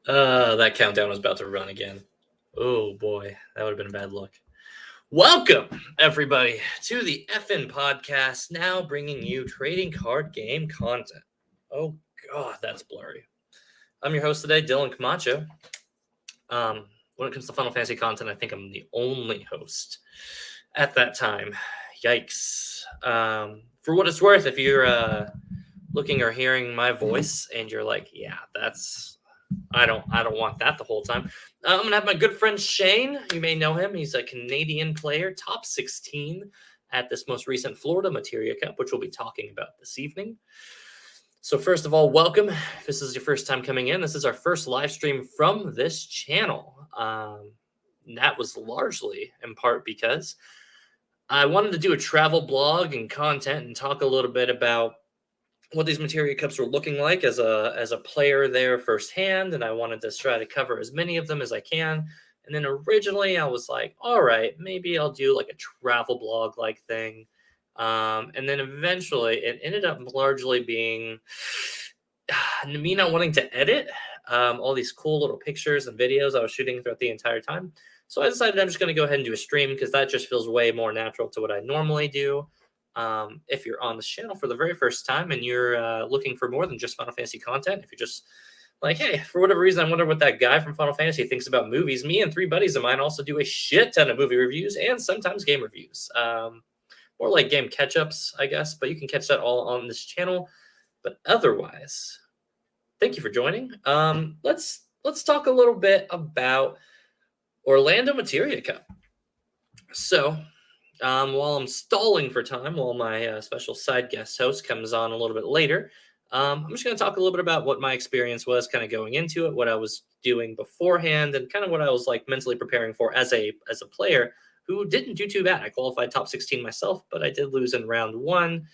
That countdown was about to run again. Oh boy, that would have been a bad look. Welcome, everybody, to the FN podcast, now bringing you trading card game content. Oh god, that's blurry. I'm your host today, Dylan Camacho. When it comes to Final Fantasy content, I think I'm the only host at that time. Yikes. For what it's worth, if you're looking or hearing my voice and you're like, yeah, I don't want that the whole time. I'm gonna have my good friend Shane. You may know him. He's a Canadian player, top 16 at this most recent Florida Materia Cup, which we'll be talking about this evening. So first of all, welcome. If this is your first time coming in, this is our first live stream from this channel. That was largely in part because I wanted to do a travel blog and content and talk a little bit about what these Materia Cups were looking like as a player there firsthand, and I wanted to try to cover as many of them as I can. And then originally I was like, all right, maybe I'll do like a travel blog like thing. And then eventually it ended up largely being me not wanting to edit all these cool little pictures and videos I was shooting throughout the entire time. So I decided I'm just going to go ahead and do a stream because that just feels way more natural to what I normally do. If you're on this channel for the very first time and you're looking for more than just Final Fantasy content, if you're just like, hey, for whatever reason, I wonder what that guy from Final Fantasy thinks about movies. Me and 3 buddies of mine also do a shit ton of movie reviews and sometimes game reviews. More like game catch-ups, I guess, but you can catch that all on this channel. But otherwise, thank you for joining. Let's talk a little bit about Orlando Materia Cup. So, while I'm stalling for time, while my special side guest host comes on a little bit later, I'm just going to talk a little bit about what my experience was kind of going into it, what I was doing beforehand, and kind of what I was like mentally preparing for as a player who didn't do too bad. I qualified top 16 myself, but I did lose in round 1,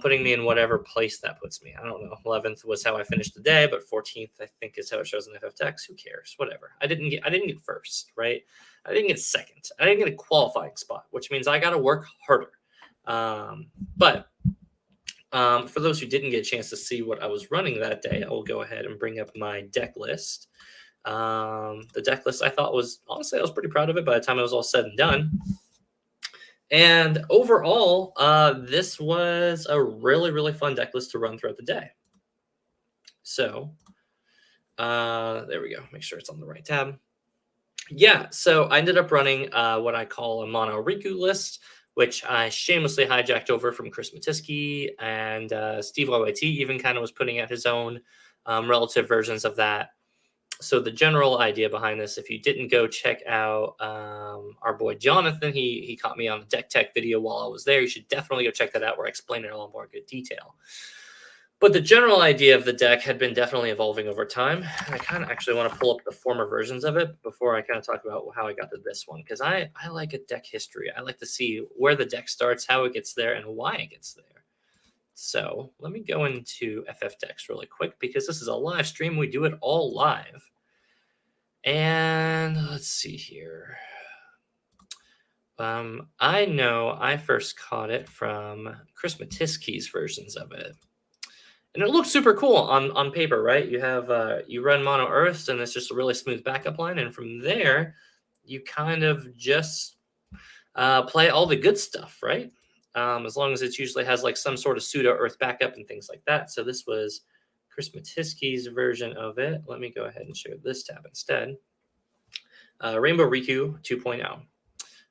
putting me in whatever place that puts me. I don't know. 11th was how I finished the day, but 14th I think is how it shows in FFTX. Who cares? Whatever. I didn't get first, right? I didn't get second. I didn't get a qualifying spot, which means I got to work harder. But for those who didn't get a chance to see what I was running that day, I will go ahead and bring up my deck list. The deck list I thought was, honestly, I was pretty proud of it by the time it was all said and done. And overall, this was a really, really fun deck list to run throughout the day. So there we go. Make sure it's on the right tab. Yeah, so I ended up running what I call a mono Riku list, which I shamelessly hijacked over from Chris Matisky, and Steve YYT even kind of was putting out his own relative versions of that. So the general idea behind this, if you didn't go check out our boy Jonathan, he caught me on the deck tech video while I was there. You should definitely go check that out where I explain it all in more good detail. But the general idea of the deck had been definitely evolving over time. And I kind of actually want to pull up the former versions of it before I kind of talk about how I got to this one. Because I like a deck history. I like to see where the deck starts, how it gets there, and why it gets there. So let me go into FFTX really quick because this is a live stream. We do it all live. And let's see here. I know I first caught it from Chris Matisky's versions of it. And it looks super cool on paper, right? You have you run mono earths, and it's just a really smooth backup line. And from there, you kind of just play all the good stuff, right? As long as it usually has like some sort of pseudo earth backup and things like that. So this was Chris Matisky's version of it. Let me go ahead and share this tab instead. Rainbow Riku 2.0.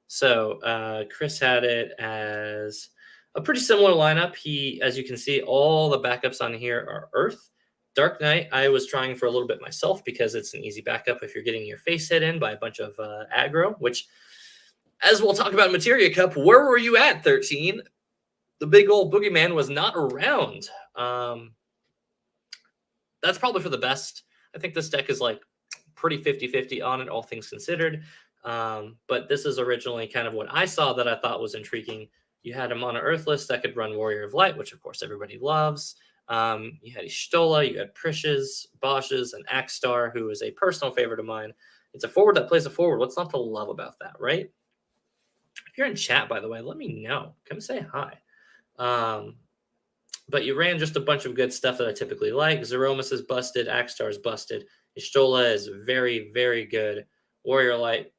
So Chris had it as a pretty similar lineup. He, as you can see, all the backups on here are Earth. Dark Knight, I was trying for a little bit myself because it's an easy backup if you're getting your face hit in by a bunch of aggro, which, as we'll talk about in Materia Cup, where were you at, 13? The big old boogeyman was not around. That's probably for the best. I think this deck is like pretty 50-50 on it, all things considered. But this is originally kind of what I saw that I thought was intriguing. You had a mono Earth list that could run Warrior of Light, which of course everybody loves. You had Ishtola, you had Prishes, Bosches, and Axstar, who is a personal favorite of mine. It's a forward that plays a forward. What's not to love about that, right? If you're in chat, by the way, let me know. Come say hi. But you ran just a bunch of good stuff that I typically like. Zeromus is busted. Axstar is busted. Y'shtola is very, very good. Warrior Light,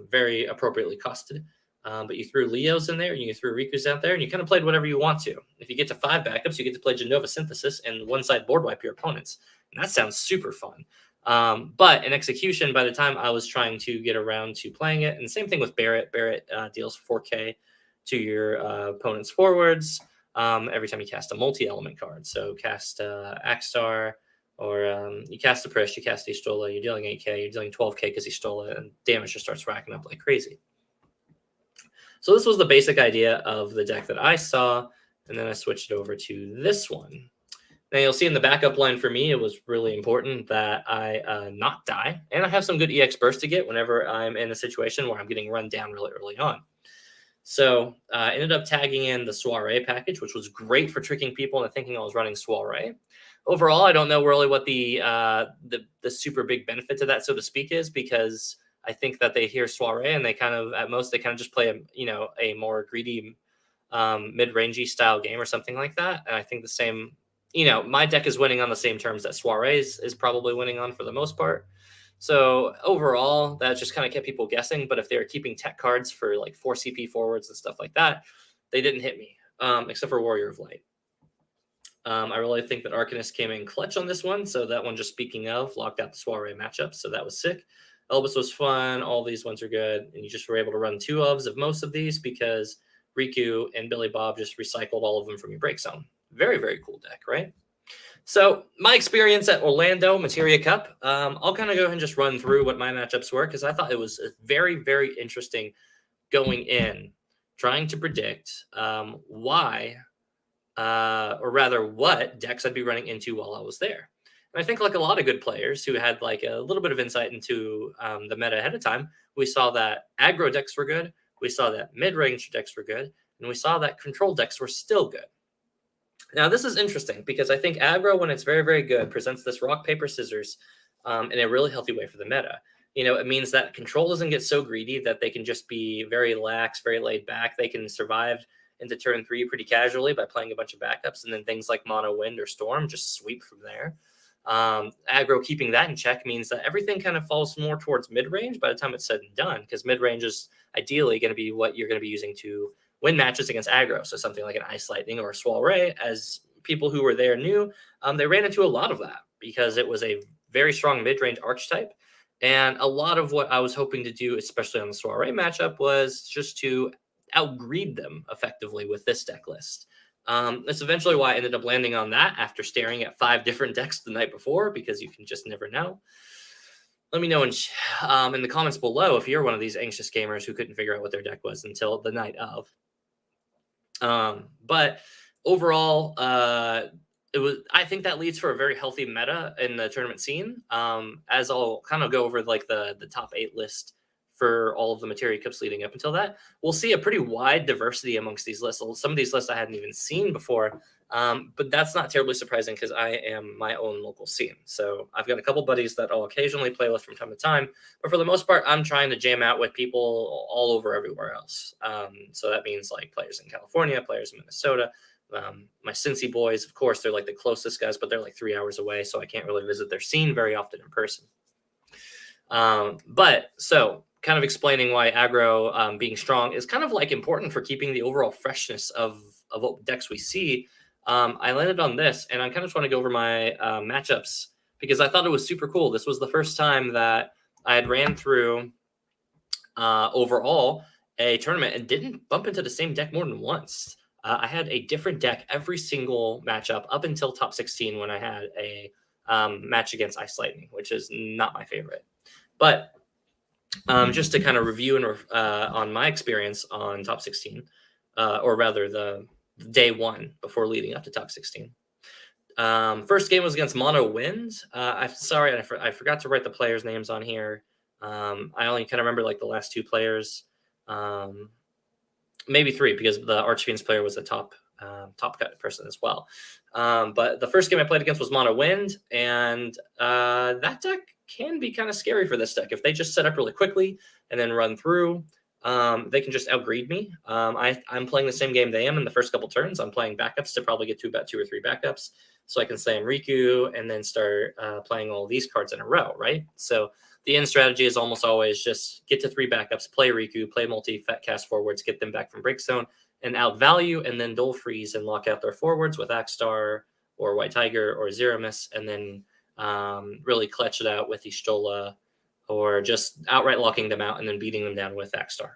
very appropriately costed. But you threw Leos in there, and you threw Riku's out there, and you kind of played whatever you want to. If you get to 5 backups, you get to play Genova Synthesis and one-side board wipe your opponents. And that sounds super fun. But in execution, by the time I was trying to get around to playing it, and same thing with Barrett. Barrett deals 4K to your opponent's forwards every time you cast a multi-element card. So cast Axstar, or you cast a Prish, you cast Y'shtola, you're dealing 8K, you're dealing 12K because Y'shtola, and damage just starts racking up like crazy. So this was the basic idea of the deck that I saw, and then I switched it over to this one. Now you'll see in the backup line for me, it was really important that I not die, and I have some good EX burst to get whenever I'm in a situation where I'm getting run down really early on. So I ended up tagging in the Soiree package, which was great for tricking people into thinking I was running Soiree. Overall, I don't know really what the super big benefit to that, so to speak, is, because I think that they hear Soiree and they kind of, at most, they kind of just play a more greedy mid-rangey style game or something like that. And I think the same, my deck is winning on the same terms that Soiree is probably winning on for the most part. So overall, that just kind of kept people guessing. But if they were keeping tech cards for like 4 CP forwards and stuff like that, they didn't hit me, except for Warrior of Light. I really think that Arcanist came in clutch on this one. So that one, just speaking of, locked out the Soiree matchup. So that was sick. Elvis was fun. All these ones are good. And you just were able to run 2 ofs of most of these because Riku and Billy Bob just recycled all of them from your break zone. Very, very cool deck, right? So my experience at Orlando Materia Cup, I'll kind of go ahead and just run through what my matchups were, because I thought it was very, very interesting going in, trying to predict what decks I'd be running into while I was there. And I think, like a lot of good players who had like a little bit of insight into the meta ahead of time, we saw that aggro decks were good, we saw that mid-range decks were good, and we saw that control decks were still good. Now, this is interesting because I think aggro, when it's very, very good, presents this rock, paper, scissors in a really healthy way for the meta. It means that control doesn't get so greedy that they can just be very lax, very laid back. They can survive into turn 3 pretty casually by playing a bunch of backups, and then things like mono, wind, or storm just sweep from there. Aggro keeping that in check means that everything kind of falls more towards mid-range by the time it's said and done, because mid-range is ideally going to be what you're going to be using to win matches against aggro. So something like an Ice Lightning or a Soiree, as people who were there knew, they ran into a lot of that because it was a very strong mid-range archetype. And a lot of what I was hoping to do, especially on the Soiree matchup, was just to outgreed them effectively with this deck list. That's eventually why I ended up landing on that after staring at 5 different decks the night before, because you can just never know. Let me know in the comments below if you're one of these anxious gamers who couldn't figure out what their deck was until the night of. But overall, I think that leads for a very healthy meta in the tournament scene. As I'll kind of go over like the top 8 list for all of the Materia Cups leading up until that, we'll see a pretty wide diversity amongst these lists. Some of these lists I hadn't even seen before, but that's not terribly surprising because I am my own local scene. So I've got a couple buddies that I'll occasionally play with from time to time, but for the most part, I'm trying to jam out with people all over everywhere else. So that means like players in California, players in Minnesota, my Cincy boys, of course, they're like the closest guys, but they're like 3 hours away, so I can't really visit their scene very often in person. But so kind of explaining why aggro being strong is kind of like important for keeping the overall freshness of what decks we see. I landed on this, and I kind of want to go over my matchups because I thought it was super cool. This was the first time that I had ran through overall a tournament and didn't bump into the same deck more than once. I had a different deck every single matchup up until top 16 when I had a match against Ice Lightning, which is not my favorite. But just to kind of review and on my experience on top 16, or rather the day 1 before leading up to top 16. First game was against Mono Wind. I'm sorry, I forgot to write the players' names on here. I only kind of remember like the last 2 players, maybe 3, because the Archfiend's player was a top cut person as well. But the first game I played against was Mono Wind, and that deck can be kind of scary for this deck if they just set up really quickly and then run through. they can just outgreed me. I'm playing the same game they am in the first couple turns. I'm playing backups to probably get to about 2 or 3 backups, so I can slam Riku and then start playing all these cards in a row, right? So the end strategy is almost always just get to 3 backups, play Riku, play multi-cast forwards, get them back from break zone, and outvalue, and then Dole Freeze and lock out their forwards with Axstar or White Tiger or Zeramis, and then really clutch it out with Ishtola, or just outright locking them out and then beating them down with Axstar.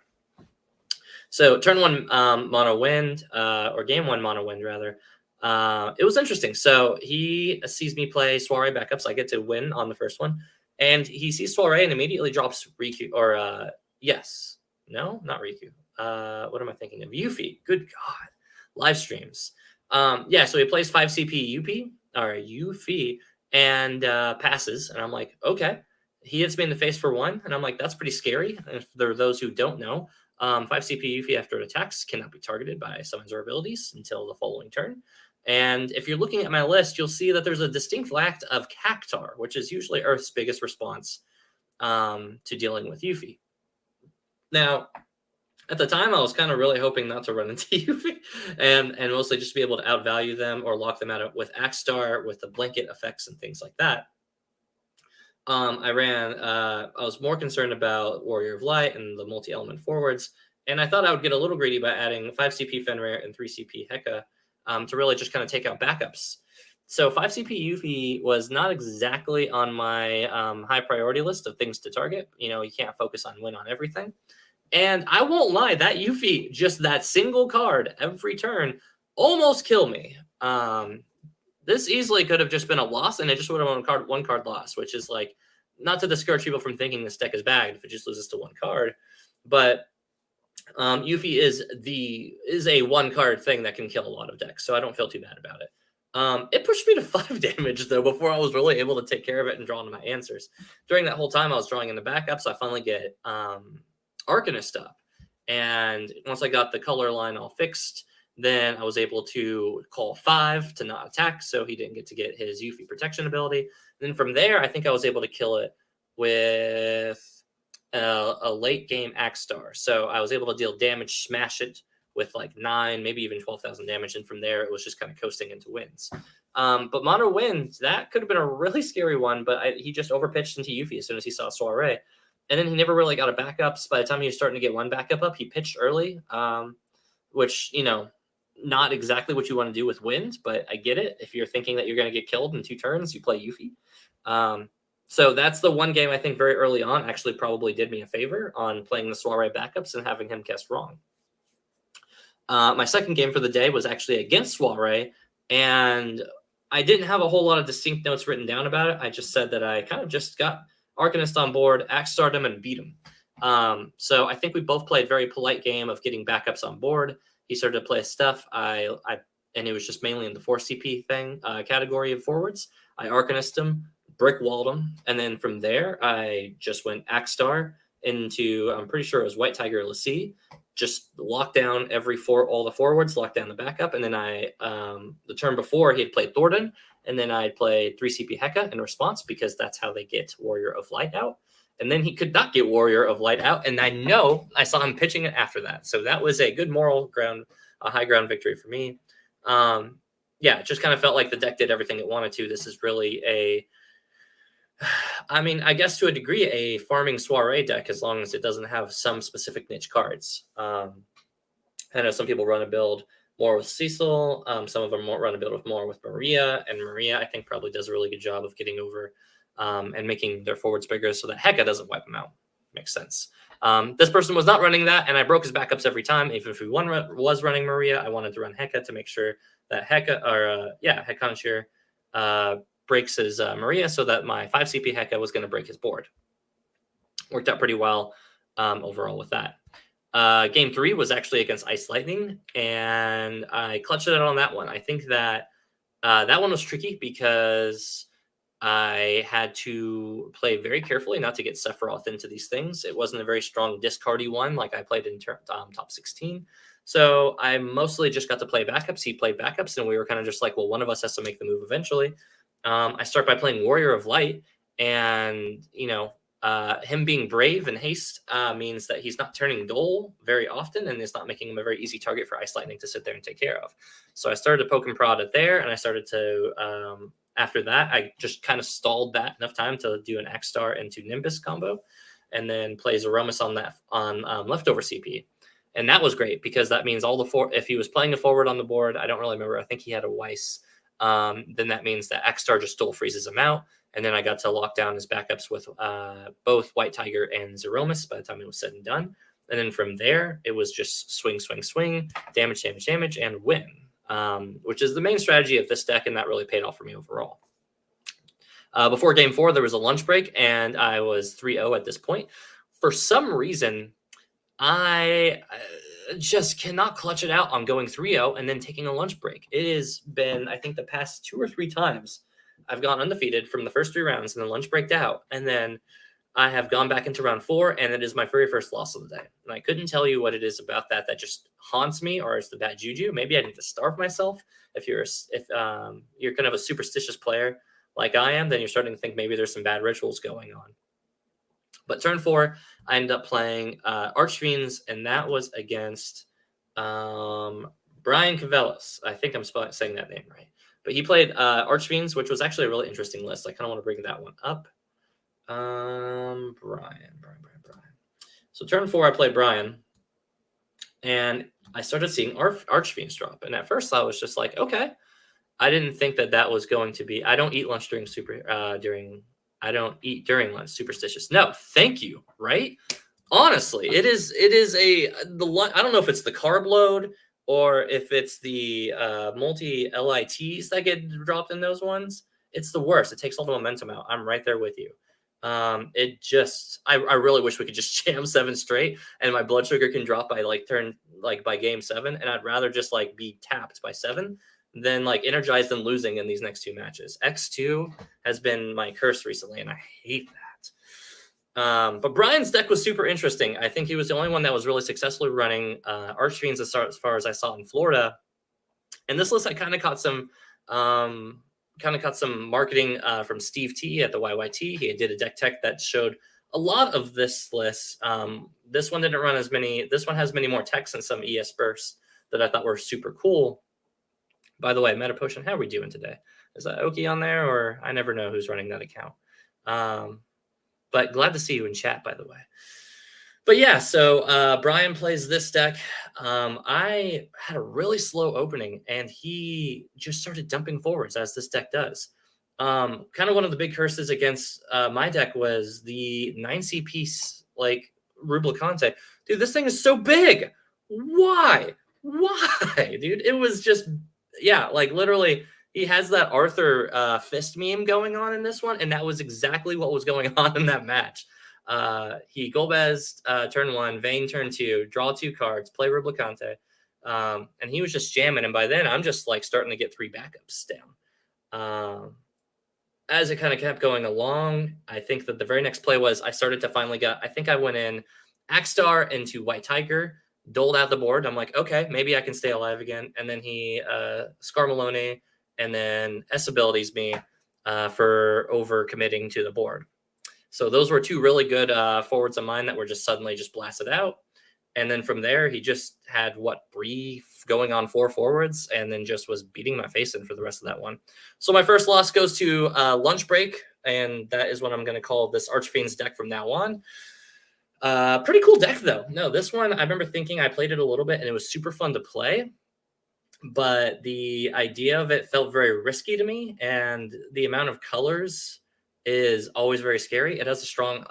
So turn 1 mono wind, or game 1 mono wind rather. It was interesting. So he sees me play Soiree backups. I get to win on the first one, and he sees Soiree and immediately drops Riku, or yes, no, not Riku. What am I thinking of? Yuffie. Good God, live streams. Yeah, so he plays 5 CP Yuffie and passes, and I'm like, okay. He hits me in the face for 1, and I'm like, that's pretty scary. And if there are those who don't know, 5 CP Yuffie after it attacks cannot be targeted by summons or abilities until the following turn. And if you're looking at my list, you'll see that there's a distinct lack of Cactar, which is usually Earth's biggest response to dealing with Yuffie. Now, at the time, I was kind of really hoping not to run into Yuffie and mostly just be able to outvalue them or lock them out with Axstar with the blanket effects and things like that. I was more concerned about Warrior of Light and the multi-element forwards, and I thought I would get a little greedy by adding 5 CP Fenrir and 3 CP Heka to really just kind of take out backups. So 5 CP Yuffie was not exactly on my high priority list of things to target. You can't focus on win on everything. And I won't lie, that Yuffie, just that single card every turn, almost killed me. This easily could have just been a loss, and it just would have been one card loss, which is like, not to discourage people from thinking this deck is bagged if it just loses to 1 card, but Yuffie is a 1 card thing that can kill a lot of decks, so I don't feel too bad about it. It pushed me to 5 damage though before I was really able to take care of it and draw into my answers. During that whole time, I was drawing in the backup, so I finally get Arcanist up, and once I got the color line all fixed, then I was able to call 5 to not attack, so he didn't get to get his Yuffie protection ability. And then from there, I think I was able to kill it with a late game Axstar. So I was able to deal damage, smash it with like 9, maybe even 12,000 damage, and from there it was just kind of coasting into wins. But mono wins, that could have been a really scary one, but he just overpitched into Yuffie as soon as he saw Soiree. And then he never really got a backup. So by the time he was starting to get 1 backup up, he pitched early, which, not exactly what you want to do with wind, but I get it. If you're thinking that you're going to get killed in 2 turns, you play Yuffie. So that's the one game I think very early on actually probably did me a favor on playing the Soiree backups and having him guess wrong. My second game for the day was actually against Soiree, and I didn't have a whole lot of distinct notes written down about it. I just said that I kind of just got Arcanist on board, Axstarred him, and beat him. So I think we both played very polite game of getting backups on board. He started to play stuff. And it was just mainly in the 4 CP thing category of forwards. I Arcanist him, brick walled him, and then from there I just went Axstar into, I'm pretty sure it was White Tiger Lassie, just locked down all the forwards, locked down the backup, and then the turn before he had played Thornton, and then I'd play 3 CP Heka in response because that's how they get Warrior of Light out. And then he could not get Warrior of Light out, and I know I saw him pitching it after that. So that was a good moral ground, a high ground victory for me. Yeah, it just kind of felt like the deck did everything it wanted to. This is really I guess to a degree, a farming Soiree deck, as long as it doesn't have some specific niche cards. I know some people run a build more with Cecil. Some of them run a build more with Maria, and Maria, I think, probably does a really good job of getting over and making their forwards bigger so that Heka doesn't wipe them out. Makes sense. This person was not running that, and I broke his backups every time. Even if he was running Maria, I wanted to run Heka to make sure that Hekanshir breaks his Maria so that my 5 CP Heka was going to break his board. Worked out pretty well overall with that. Game 3 was actually against Ice Lightning, and I clutched it out on that one. I think that that one was tricky because I had to play very carefully not to get Sephiroth into these things. It wasn't a very strong discardy one like I played in top 16. So I mostly just got to play backups. He played backups, and we were kind of just like, well, one of us has to make the move eventually. I start by playing Warrior of Light, and, him being brave and haste means that he's not turning dull very often, and it's not making him a very easy target for Ice Lightning to sit there and take care of. So I started to poke and prod it there, and I started to, after that, I just kind of stalled that enough time to do an X-Star into Nimbus combo, and then play Zeromus on that on leftover CP. And that was great because that means if he was playing a forward on the board, I don't really remember. I think he had a Weiss. Then that means that X-Star just dual freezes him out. And then I got to lock down his backups with both White Tiger and Zeromus by the time it was said and done. And then from there, it was just swing, swing, swing, damage, damage, damage, and win, which is the main strategy of this deck, and that really paid off for me overall. Before Game 4, there was a lunch break, and I was 3-0 at this point. For some reason, I just cannot clutch it out on going 3-0 and then taking a lunch break. It has been, I think, the past 2 or 3 times I've gone undefeated from the first 3 rounds and then lunch breaked out. And then I have gone back into round 4, and it is my very first loss of the day. And I couldn't tell you what it is about that just haunts me, or it's the bad juju. Maybe I need to starve myself. If you're kind of a superstitious player like I am, then you're starting to think maybe there's some bad rituals going on. But turn 4, I ended up playing Archfiends, and that was against Brian Cavellis. I think I'm saying that name right. But he played Archfiends, which was actually a really interesting list. I kind of want to bring that one up. Brian. So turn 4, I played Brian, and I started seeing Archfiends drop. And at first, I was just like, okay. I didn't think that was going to be. I don't eat lunch I don't eat during lunch. Superstitious. No, thank you. Right? Honestly, it is I don't know if it's the carb load or if it's the multi LITs that get dropped in those ones. It's the worst. It takes all the momentum out. I'm right there with you. I really wish we could just jam 7 straight and my blood sugar can drop by by game 7, and I'd rather just be tapped by 7 than energized and losing in these next 2 matches. X2 has been my curse recently, and I hate that. But Brian's deck was super interesting. I think he was the only one that was really successfully running Archfiends as far as I saw in Florida. And this list, I kind of caught some marketing from Steve T at the YYT. He did a deck tech that showed a lot of this list. This one didn't run as many. This one has many more techs and some ES bursts that I thought were super cool. By the way, Meta Potion, how are we doing today? Is that Oki on there, or I never know who's running that account? But glad to see you in chat, by the way. But yeah, so Brian plays this deck. I had a really slow opening, and he just started dumping forwards, as this deck does. Kind of one of the big curses against my deck was the 9C piece, Rublicante. Dude, this thing is so big. Why? Dude, it was just... Yeah, literally, he has that Arthur fist meme going on in this one, and that was exactly what was going on in that match. He Golbez turn 1, Vayne turn 2, draw 2 cards, play Rublicante, and he was just jamming. And by then, I'm just starting to get 3 backups down. As it kind of kept going along, I think that the very next play was I started to finally I think I went in Axstar into White Tiger, doled out the board. I'm like, okay, maybe I can stay alive again. And then he Scar Maloney and then S abilities me for over committing to the board. So those were 2 really good forwards of mine that were just suddenly just blasted out. And then from there, he just had 3 going on 4 forwards, and then just was beating my face in for the rest of that one. So my first loss goes to lunch break, and that is what I'm going to call this Archfiends deck from now on. Pretty cool deck, though. No, this one, I remember thinking I played it a little bit, and it was super fun to play. But the idea of it felt very risky to me, and the amount of colors is always very scary. It has a strong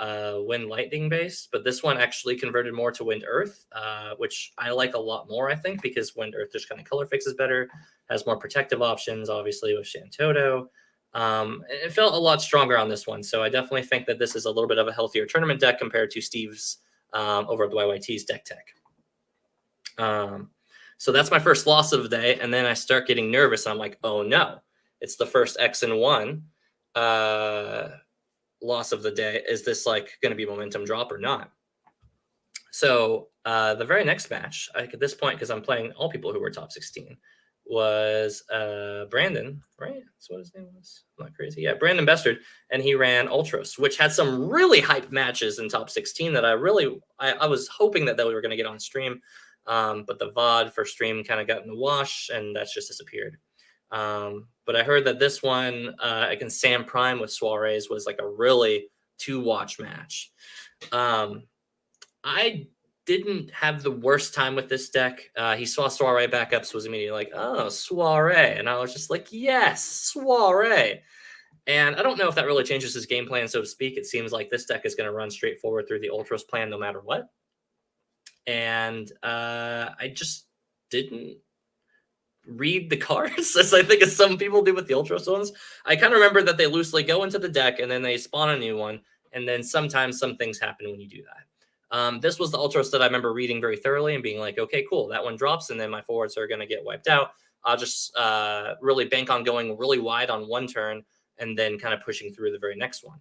wind lightning base, but this one actually converted more to wind earth, which I like a lot more, I think, because wind earth just kind of color fixes better, has more protective options, obviously, with Shantoto. It felt a lot stronger on this one, so I definitely think that this is a little bit of a healthier tournament deck compared to Steve's over at the YYT's deck tech. So that's my first loss of the day, and then I start getting nervous. I'm like, oh no, it's the first X and 1 loss of the day. Is this going to be momentum drop or not? So the very next match, at this point, because I'm playing all people who were top 16, was Brandon, right? That's what his name was. I'm not crazy. Yeah, Brandon Bestard, and he ran Ultros, which had some really hype matches in top 16 that I was hoping that we were going to get on stream, but the VOD for stream kind of got in the wash, and that's just disappeared. But I heard that this one against Sam Prime with Suarez was like a really to-watch match. I didn't have the worst time with this deck. He saw Soiree backups, was immediately like, oh, Soiree. And I was just like, yes, Soiree. And I don't know if that really changes his game plan, so to speak. It seems like this deck is going to run straight forward through the Ultros plan no matter what. And I just didn't read the cards, as I think as some people do with the Ultros ones. I kind of remember that they loosely go into the deck and then they spawn a new one. And then sometimes some things happen when you do that. This was the Ultros that I remember reading very thoroughly and being like, okay, cool, that one drops, and then my forwards are going to get wiped out. I'll just really bank on going really wide on one turn and then kind of pushing through the very next one,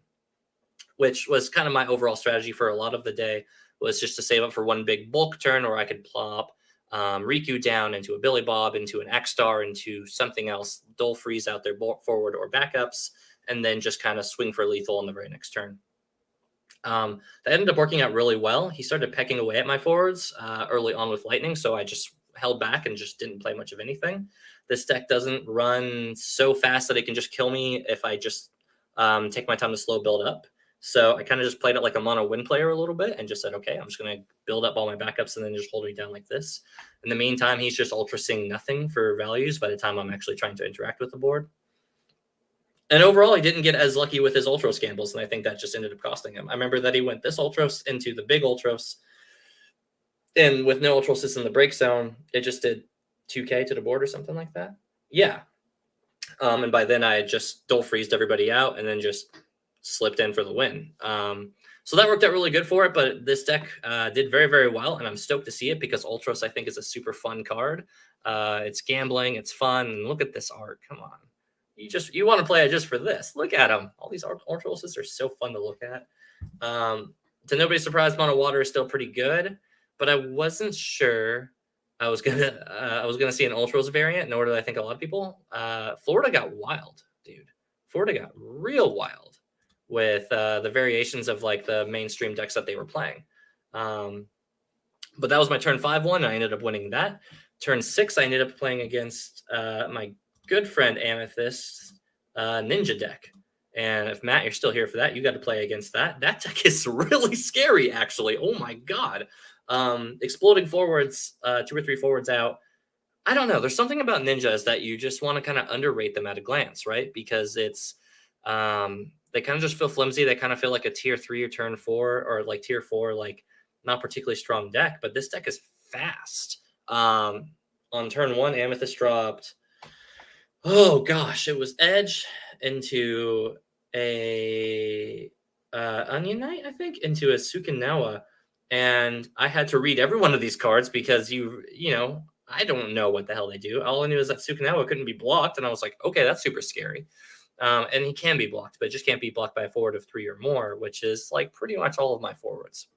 which was kind of my overall strategy for a lot of the day, was just to save up for one big bulk turn where I could plop Riku down into a Billy Bob, into an X-Star, into something else, Dole Freeze out there forward or backups, and then just kind of swing for lethal on the very next turn. That ended up working out really well. He started pecking away at my forwards early on with Lightning, so I just held back and just didn't play much of anything. This deck doesn't run so fast that it can just kill me if I just take my time to slow build up. So I kind of just played it like a mono win player a little bit and just said, okay, I'm just going to build up all my backups and then just hold it down like this. In the meantime, he's just ultra-sing nothing for values by the time I'm actually trying to interact with the board. And overall, he didn't get as lucky with his Ultros gambles, and I think that just ended up costing him. I remember that he went this Ultros into the big Ultros, and with no Ultros in the break zone, it just did 2K to the board or something like that. Yeah. And by then, I had just Dole Freezed everybody out and then just slipped in for the win. So that worked out really good for it, but this deck did very, very well, and I'm stoked to see it because Ultros, I think, is a super fun card. It's gambling, it's fun, and look at this art. Come on. You want to play it just for this. Look at them. All these Ultroses are so fun to look at. To nobody's surprise, Mono Water is still pretty good, but I wasn't sure I was gonna see an Ultros variant, nor did I think a lot of people. Florida got wild, dude. Florida got real wild with the variations of like the mainstream decks that they were playing. But that was my turn 5-1. I ended up winning that. Turn 6, I ended up playing against my good friend Amethyst Ninja deck. And if Matt, you're still here for that, you got to play against that. That deck is really scary, actually. Oh my god. Exploding forwards, 2 or 3 forwards out. I don't know. There's something about ninjas that you just want to kind of underrate them at a glance, right? Because it's they kind of just feel flimsy. They kind of feel like a tier 3 or turn 4 or like tier 4, like not particularly strong deck. But this deck is fast. On turn 1, Amethyst dropped. Oh gosh, it was Edge into a Onion Knight, I think, into a Sukinawa, and I had to read every one of these cards because you know, I don't know what the hell they do. All I knew is that Sukinawa couldn't be blocked, and I was like, okay, that's super scary. And he can be blocked, but it just can't be blocked by a forward of 3 or more, which is like pretty much all of my forwards.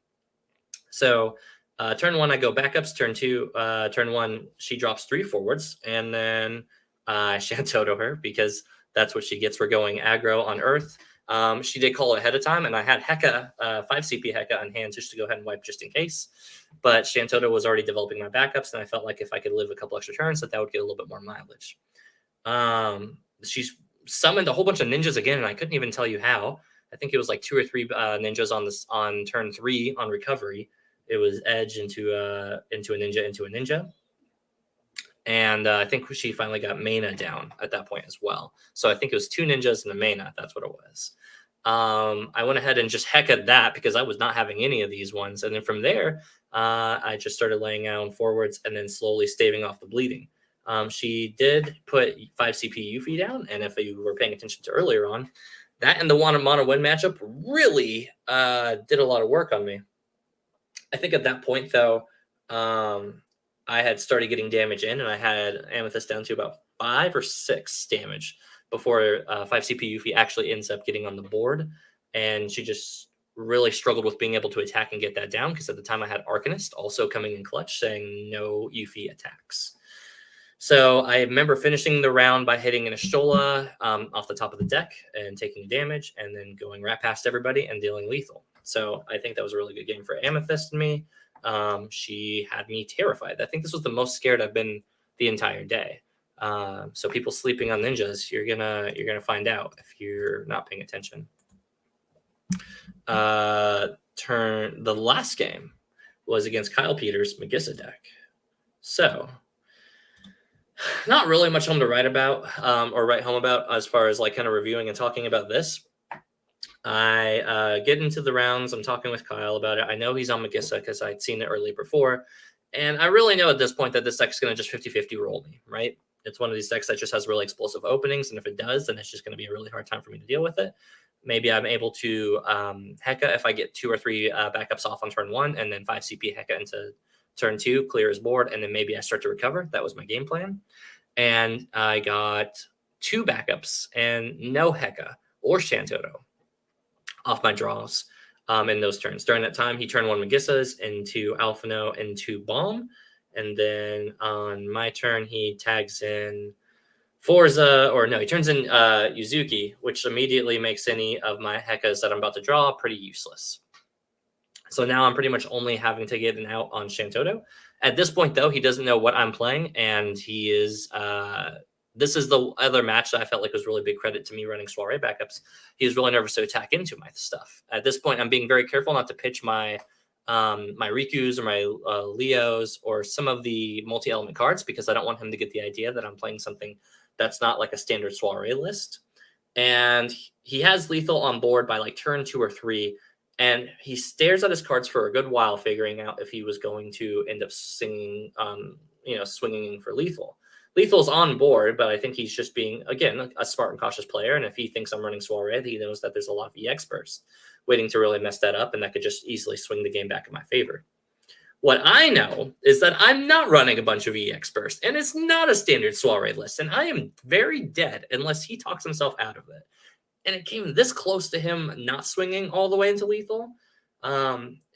So turn 1, I go backups. Turn 2, turn 1, she drops 3 forwards, and then Shantoto her because that's what she gets for going aggro on Earth. She did call it ahead of time, and I had Heka, 5 CP Heka on hand just to go ahead and wipe just in case. But Shantoto was already developing my backups, and I felt like if I could live a couple extra turns, that would get a little bit more mileage. She's summoned a whole bunch of ninjas again, and I couldn't even tell you how. I think it was like 2 or 3 ninjas on turn 3 on recovery. It was Edge into a ninja. And I think she finally got Mana down at that point as well. So I think it was 2 ninjas and a Mana. That's what it was. I went ahead and just Heka'd that because I was not having any of these ones. And then from there, I just started laying out forwards and then slowly staving off the bleeding. She did put 5 CP Yuffie down. And if you were paying attention to earlier on, that and the mono win matchup really did a lot of work on me. I think at that point, though, I had started getting damage in, and I had Amethyst down to about 5 or 6 damage before 5 CP Yuffie actually ends up getting on the board. And she just really struggled with being able to attack and get that down because at the time I had Arcanist also coming in clutch saying no Yuffie attacks. So I remember finishing the round by hitting an Ashtola off the top of the deck and taking damage, and then going right past everybody and dealing lethal. So I think that was a really good game for Amethyst and me. She had me terrified. I think this was the most scared I've been the entire day. So people sleeping on ninjas, you're gonna find out if you're not paying attention. The last game was against Kyle Peters' Magissa deck. So not really much home to write about or write home about as far as like kind of reviewing and talking about this. I get into the rounds. I'm talking with Kyle about it. I know he's on Magissa because I'd seen it earlier before. And I really know at this point that this deck's going to just 50-50 roll me, right? It's one of these decks that just has really explosive openings. And if it does, then it's just going to be a really hard time for me to deal with it. Maybe I'm able to Heka if I get 2 or 3 backups off on turn 1 and then 5 CP Heka into turn 2, clear his board, and then maybe I start to recover. That was my game plan. And I got 2 backups and no Heka or Shantoto off my draws in those turns. During that time, he turned 1 Magissas into Alphino into Bomb. And then on my turn, he tags in he turns in Yuzuki, which immediately makes any of my Hekas that I'm about to draw pretty useless. So now I'm pretty much only having to get an out on Shantoto. At this point, though, he doesn't know what I'm playing, and he is this is the other match that I felt like was really big credit to me running Soiree backups. He was really nervous to attack into my stuff. At this point, I'm being very careful not to pitch my my Rikus or my Leos or some of the multi-element cards because I don't want him to get the idea that I'm playing something that's not like a standard Soiree list. And he has lethal on board by like turn 2 or 3. And he stares at his cards for a good while, figuring out if he was going to end up swinging for lethal. Lethal's on board, but I think he's just being, again, a smart and cautious player. And if he thinks I'm running Soiree, he knows that there's a lot of EX bursts waiting to really mess that up, and that could just easily swing the game back in my favor. What I know is that I'm not running a bunch of EX bursts, and it's not a standard Soiree list, and I am very dead unless he talks himself out of it. And it came this close to him not swinging all the way into lethal.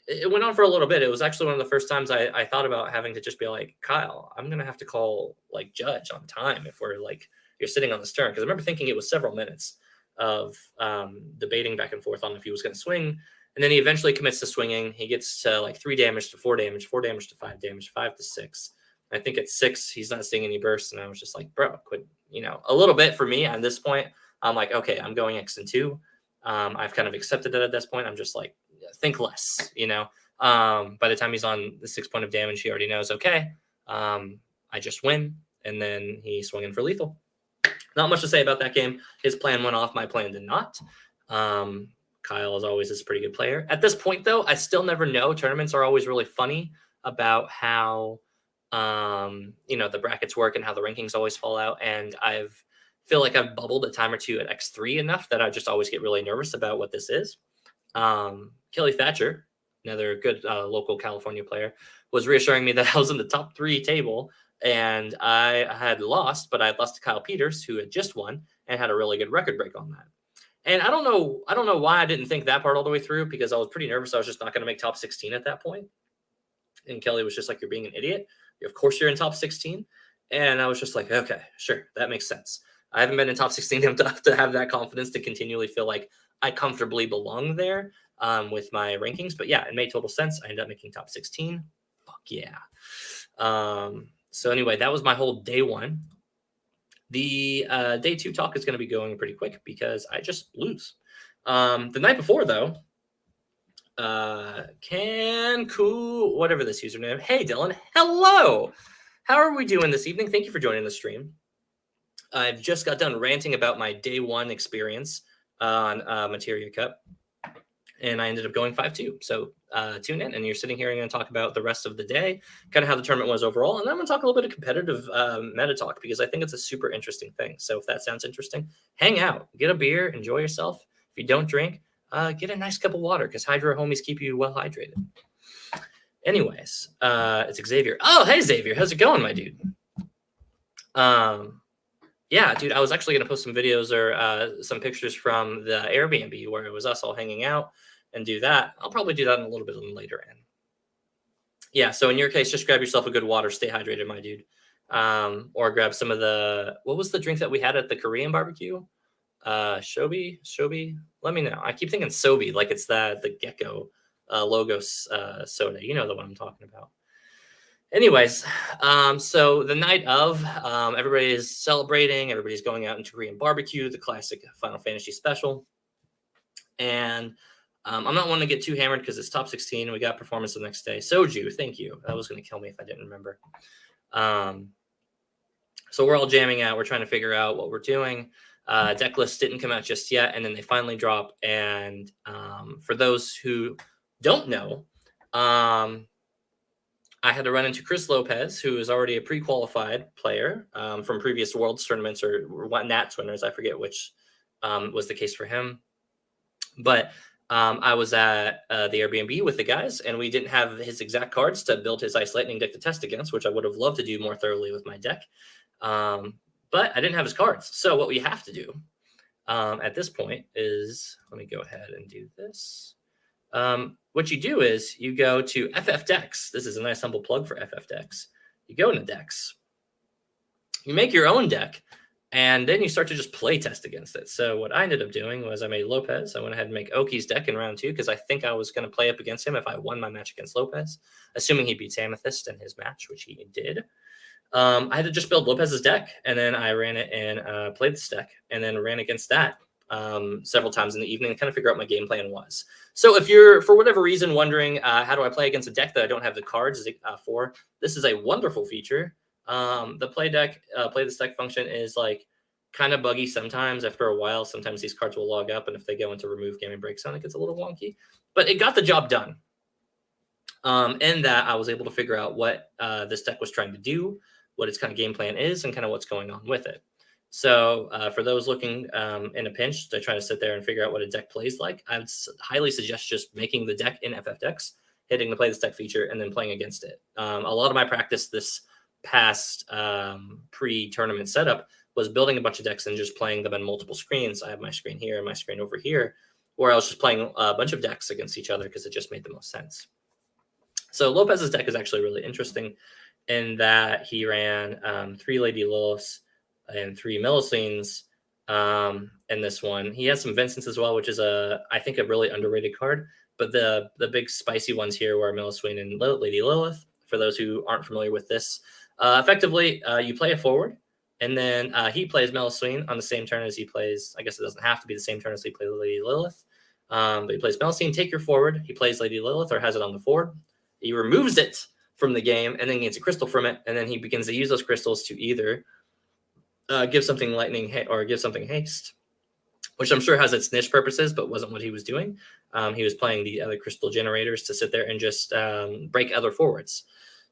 It went on for a little bit. It was actually one of the first times I thought about having to just be like, Kyle, I'm going to have to call like judge on time if we're like, you're sitting on this turn. Because I remember thinking it was several minutes of debating back and forth on if he was going to swing. And then he eventually commits to swinging. He gets to like 3 damage to 4 damage, 4 damage to 5 damage, 5 to 6. I think at 6, he's not seeing any bursts. And I was just like, bro, quit, a little bit for me at this point. I'm like, okay, I'm going X and 2. I've kind of accepted it at this point. I'm just like, think less, By the time he's on the 6 point of damage, he already knows, okay, I just win. And then he swung in for lethal. Not much to say about that game. His plan went off. My plan did not. Kyle, as always, is a pretty good player. At this point, though, I still never know. Tournaments are always really funny about how, the brackets work and how the rankings always fall out. And feel like I've bubbled a time or two at X3 enough that I just always get really nervous about what this is. Kelly Thatcher, another good local California player, was reassuring me that I was in the top 3 table and I had lost, but I had lost to Kyle Peters, who had just won and had a really good record break on that. And I don't know why I didn't think that part all the way through because I was pretty nervous. I was just not going to make top 16 at that point. And Kelly was just like, you're being an idiot. Of course you're in top 16. And I was just like, okay, sure. That makes sense. I haven't been in top 16 enough to have that confidence to continually feel like I comfortably belong there with my rankings. But yeah, it made total sense. I ended up making top 16. Fuck yeah. So anyway, that was my whole day 1. The day 2 talk is going to be going pretty quick because I just lose. The night before, though, whatever this username. Hey, Dylan. Hello. How are we doing this evening? Thank you for joining the stream. I've just got done ranting about my day 1 experience on Materia Cup, and I ended up going 5-2. So tune in, and you're sitting here and going to talk about the rest of the day, kind of how the tournament was overall, and then I'm going to talk a little bit of competitive meta talk because I think it's a super interesting thing. So if that sounds interesting, hang out, get a beer, enjoy yourself. If you don't drink, get a nice cup of water because Hydro homies keep you well hydrated. Anyways, it's Xavier. Oh, hey, Xavier. How's it going, my dude? Yeah, dude, I was actually going to post some videos or some pictures from the Airbnb where it was us all hanging out and do that. I'll probably do that in a little bit later in. Yeah, so in your case, just grab yourself a good water. Stay hydrated, my dude. or grab some of what was the drink that we had at the Korean barbecue? Shobi. Let me know. I keep thinking Sobi, like it's the gecko logo soda. You know the one I'm talking about. Anyways, so the night of, everybody's celebrating. Everybody's going out into Korean barbecue, the classic Final Fantasy special. And I'm not wanting to get too hammered because it's top 16 and we got performance the next day. Soju, thank you. That was going to kill me if I didn't remember. So we're all jamming out. We're trying to figure out what we're doing. Deck lists didn't come out just yet, and then they finally drop. And for those who don't know, I had to run into Chris Lopez, who is already a pre-qualified player from previous Worlds tournaments or Nats winners. I forget which was the case for him. But I was at the Airbnb with the guys, and we didn't have his exact cards to build his Ice Lightning deck to test against, which I would have loved to do more thoroughly with my deck. But I didn't have his cards. So what we have to do at this point is, let me go ahead and do this. What you do is you go to FF Decks. This is a nice humble plug for FF Decks. You go into Decks. You make your own deck, and then you start to just play test against it. So what I ended up doing was I made Lopez. I went ahead and make Oki's deck in round 2 because I think I was going to play up against him if I won my match against Lopez, assuming he beats Amethyst in his match, which he did. I had to just build Lopez's deck, and then I ran it and played this deck, and then ran against that several times in the evening to kind of figure out what my game plan was. So if you're, for whatever reason, wondering how do I play against a deck that I don't have the cards for, this is a wonderful feature. The play this deck function is like kind of buggy sometimes. After a while, sometimes these cards will log up, and if they go into remove game and break zone, it gets a little wonky. But it got the job done. In that I was able to figure out what this deck was trying to do, what its kind of game plan is, and kind of what's going on with it. So for those looking in a pinch to try to sit there and figure out what a deck plays like, I would highly suggest just making the deck in FF Decks, hitting the play this deck feature, and then playing against it. A lot of my practice this past pre-tournament setup was building a bunch of decks and just playing them on multiple screens. I have my screen here and my screen over here, where I was just playing a bunch of decks against each other because it just made the most sense. So Lopez's deck is actually really interesting in that he ran 3 Lady Liliths and 3 Millicines in this one. He has some Vincents as well, which is I think a really underrated card. But the big spicy ones here were Millicene and Lady Lilith. For those who aren't familiar with this, effectively you play a forward, and then he plays Millicene on the same turn as he plays. I guess it doesn't have to be the same turn as he plays Lady Lilith, but he plays Millicene. Take your forward. He plays Lady Lilith or has it on the forward. He removes it from the game and then gets a crystal from it, and then he begins to use those crystals to either give something lightning or give something haste, which I'm sure has its niche purposes, but wasn't what he was doing. He was playing the other crystal generators to sit there and just break other forwards.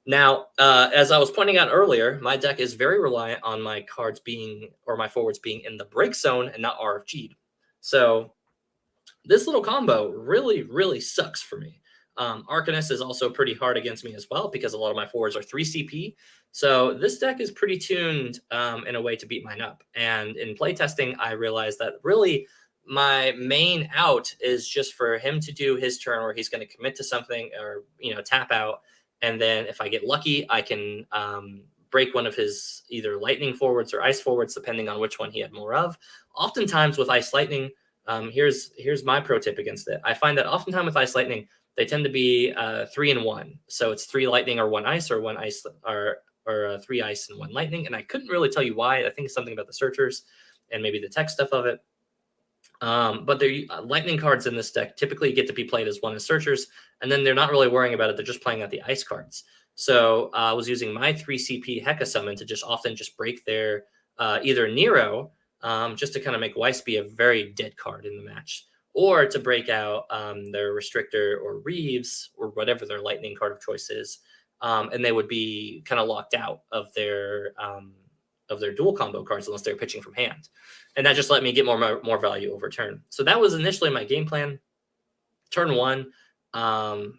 Now, as I was pointing out earlier, my deck is very reliant on my cards being, or my forwards being in the break zone and not RFG'd. So this little combo really, really sucks for me. Arcanist is also pretty hard against me as well because a lot of my forwards are 3 CP. So this deck is pretty tuned in a way to beat mine up. And in playtesting, I realized that really my main out is just for him to do his turn where he's going to commit to something or, tap out. And then if I get lucky, I can break one of his either lightning forwards or ice forwards, depending on which one he had more of. Oftentimes with Ice Lightning, here's my pro tip against it. I find that oftentimes with Ice Lightning, they tend to be 3 and 1. So it's 3 lightning or 1 ice, or 1 ice or 3 ice and 1 lightning. And I couldn't really tell you why. I think it's something about the searchers and maybe the tech stuff of it. But the lightning cards in this deck typically get to be played as 1 as searchers, and then they're not really worrying about it. They're just playing out the ice cards. So I was using my 3 CP Heka Summon to just often just break their either Nero, just to kind of make Weiss be a very dead card in the match, or to break out their Restrictor or Reeves or whatever their lightning card of choice is, and they would be kind of locked out of their dual combo cards unless they're pitching from hand. And that just let me get more value over turn. So that was initially my game plan. Turn 1, or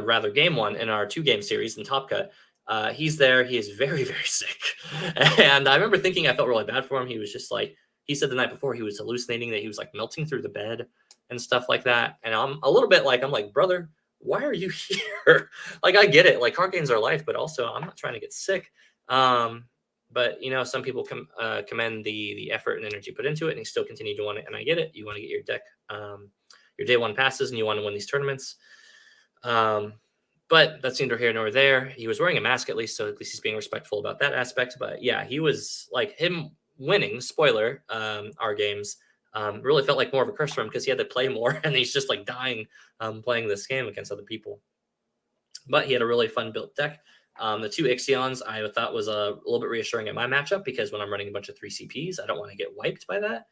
rather game 1 in our 2-game series in Top Cut. He's there. He is very, very sick. And I remember thinking I felt really bad for him. He was just like, he said the night before he was hallucinating that he was like melting through the bed and stuff like that. And I'm a little bit like, brother, why are you here? Like, I get it. Like, card games are life, but also I'm not trying to get sick. But some people commend the effort and energy put into it, and he still continued to want it. And I get it. You want to get your deck, your day one passes, and you want to win these tournaments. But that's neither here nor there. He was wearing a mask at least, so at least he's being respectful about that aspect. But yeah, he was like him winning. Spoiler, our games really felt like more of a curse for him because he had to play more, and he's just like dying playing this game against other people. But he had a really fun built deck. The 2 Ixions I thought was a little bit reassuring in my matchup because when I'm running a bunch of 3 CPs, I don't want to get wiped by that.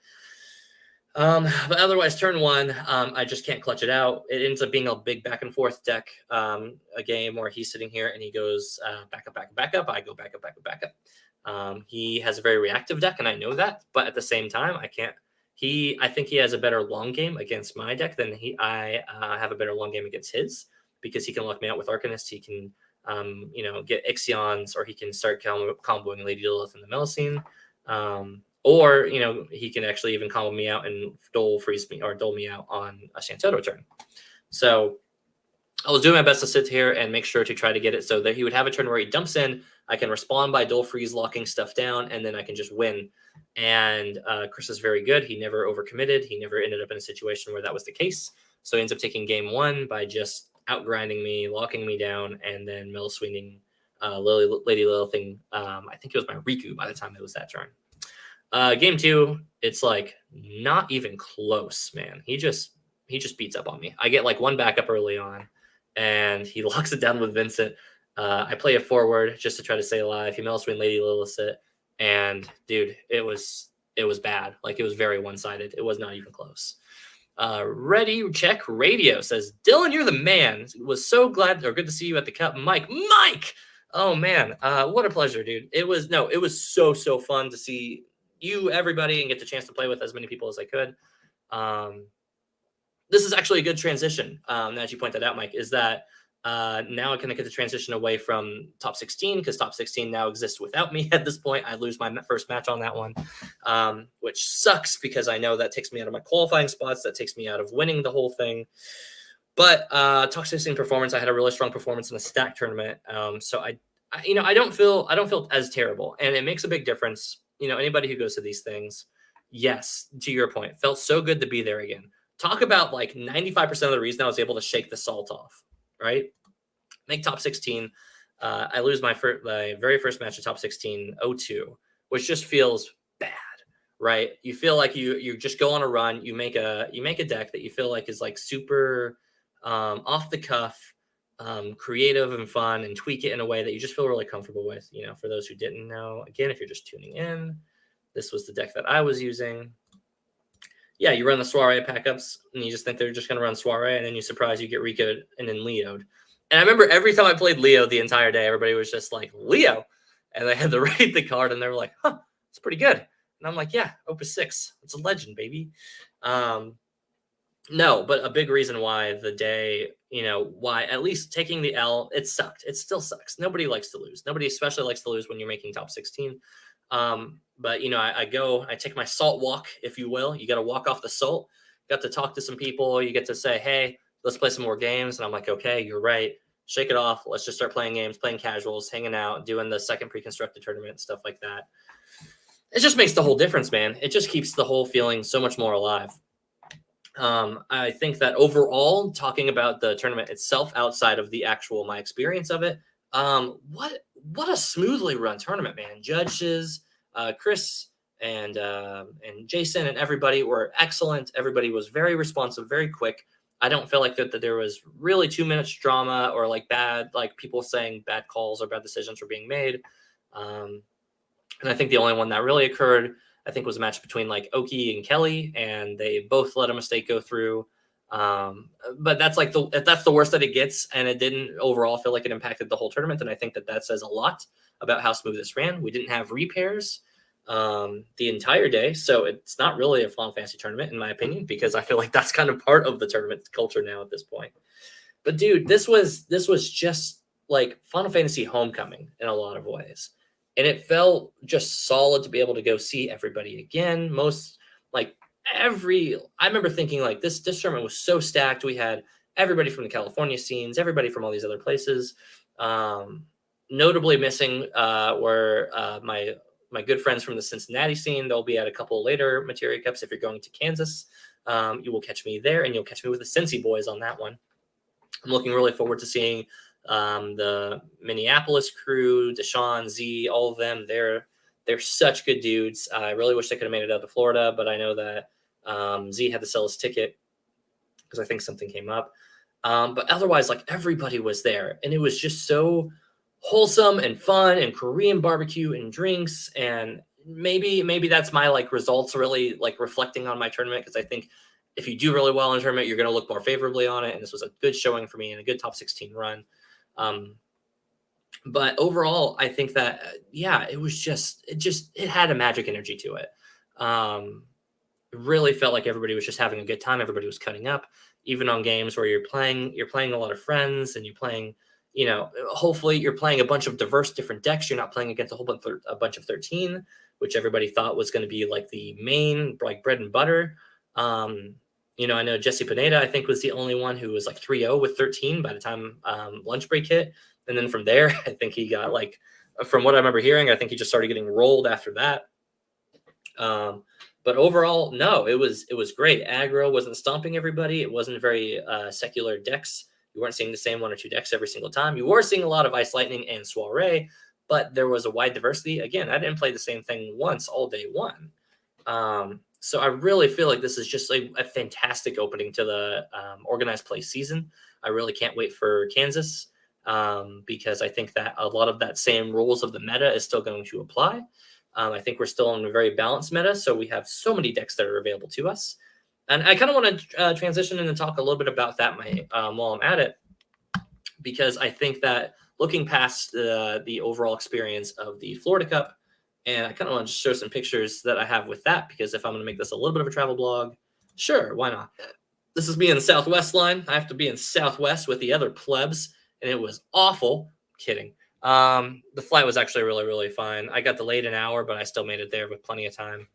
But otherwise, turn 1, I just can't clutch it out. It ends up being a big back and forth deck, a game where he's sitting here and he goes back up, back up, back up. I go back up, back up, back up. He has a very reactive deck, and I know that. But at the same time, I can't. I think he has a better long game against my deck than I have a better long game against his, because he can lock me out with Arcanist. He can, get Ixions, or he can start comboing Lady Lilith in the Melusine. Or, he can actually even combo me out and dole me out on a Shantoto turn. So I was doing my best to sit here and make sure to try to get it so that he would have a turn where he dumps in. I can respond by dole freeze, locking stuff down, and then I can just win. And Chris is very good. He never overcommitted. He never ended up in a situation where that was the case. So he ends up taking game 1 by just outgrinding me, locking me down, and then Melusine Lady Lilithing. I think it was my Riku by the time it was that turn. Game 2, it's like not even close, man. He just beats up on me. I get like 1 backup early on, and he locks it down with Vincent. I play a forward just to try to stay alive. He Melusine Lady Lilith it, and dude, it was bad. Like, it was very one-sided. It was not even close. Ready Check Radio says, Dylan, you're the man. Was so glad or good to see you at the Cup. Mike, oh man, what a pleasure, dude. It was so fun to see you, everybody, and get the chance to play with as many people as I could. This is actually a good transition, as you pointed out, Mike, is that now I can get the transition away from top 16, because top 16 now exists without me at this point. I lose my first match on that one, which sucks because I know that takes me out of my qualifying spots. That takes me out of winning the whole thing. But top 16 performance, I had a really strong performance in a stack tournament. So I don't feel as terrible, and it makes a big difference. Anybody who goes to these things, yes, to your point, felt so good to be there again. Talk about like 95% of the reason I was able to shake the salt off, right? Make top 16. I lose my very first match of top 16, 0-2, which just feels bad, right? You feel like you just go on a run. You make a deck that you feel like is like super off the cuff, creative and fun, and tweak it in a way that you just feel really comfortable with. For those who didn't know, again, if you're just tuning in, this was the deck that I was using. Yeah, you run the Soiree packups, and you just think they're just going to run Soiree, and then you get Rico'd and then Leo'd. And I remember every time I played Leo the entire day, everybody was just like, Leo. And they had to rate the card, and they were like, huh, it's pretty good. And I'm like, yeah, Opus 6. It's a legend, baby. No, but a big reason why the day, why at least taking the L, it sucked. It still sucks. Nobody likes to lose. Nobody especially likes to lose when you're making top 16. But I take my salt walk, if you will. You got to walk off the salt. Got to talk to some people. You get to say, hey, let's play some more games. And I'm like, okay, you're right. Shake it off. Let's just start playing games, playing casuals, hanging out, doing the second pre-constructed tournament, stuff like that. It just makes the whole difference, man. It just keeps the whole feeling so much more alive. I think that overall, talking about the tournament itself, outside of the actual my experience of it, what a smoothly run tournament, man. Judges, Chris and Jason and everybody were excellent. Everybody was very responsive, very quick. I don't feel like that there was really 2 minutes drama or like bad, like people saying bad calls or bad decisions were being made. And I think the only one that really occurred, I think, was a match between like Oki and Kelly, and they both let a mistake go through. But that's the worst that it gets, and it didn't overall feel like it impacted the whole tournament. And I think that says a lot about how smooth this ran. We didn't have repairs the entire day, so it's not really a Final Fantasy tournament in my opinion, because I feel like that's kind of part of the tournament culture now at this point. But dude, this was just like Final Fantasy Homecoming in a lot of ways. And it felt just solid to be able to go see everybody again. I remember thinking like this tournament was so stacked. We had everybody from the California scenes, everybody from all these other places. Notably missing were my good friends from the Cincinnati scene. They'll be at a couple later Materia Cups. If you're going to Kansas, you will catch me there, and you'll catch me with the Cincy boys on that one. I'm looking really forward to seeing the Minneapolis crew, Deshaun, Z, all of them. They're such good dudes. I really wish they could have made it out to Florida, but I know that Z had to sell his ticket because I think something came up. But otherwise, like, everybody was there, and it was just so wholesome and fun, and Korean barbecue and drinks. And maybe that's my like results really like reflecting on my tournament, because I think if you do really well in a tournament, you're going to look more favorably on it. And this was a good showing for me and a good top 16 run. But overall, I think that, yeah, it was it had a magic energy to it. It really felt like everybody was just having a good time. Everybody was cutting up, even on games where you're playing a lot of friends, and you're playing, hopefully you're playing a bunch of diverse different decks. You're not playing against a bunch of 13, which everybody thought was going to be like the main, like, bread and butter. I know Jesse Pineda, I think, was the only one who was like 3-0 with 13 by the time lunch break hit. And then from there, I think he got, like, from what I remember hearing, I think he just started getting rolled after that. But overall, no, it was great. Aggro wasn't stomping everybody. It wasn't very secular decks. You weren't seeing the same one or two decks every single time. You were seeing a lot of Ice Lightning and Soiree, but there was a wide diversity. Again, I didn't play the same thing once all day one. So I really feel like this is just a fantastic opening to the organized play season. I really can't wait for Kansas because I think that a lot of that same rules of the meta is still going to apply. I think we're still in a very balanced meta, so we have so many decks that are available to us. And I kind of want to transition in and talk a little bit about that while I'm at it, because I think that looking past the overall experience of the Florida Cup, and I kind of want to show some pictures that I have with that, because if I'm going to make this a little bit of a travel blog, sure, why not? This is me in the Southwest line. I have to be in Southwest with the other plebs, and it was awful. Kidding. The flight was actually really, really fine. I got delayed an hour, but I still made it there with plenty of time.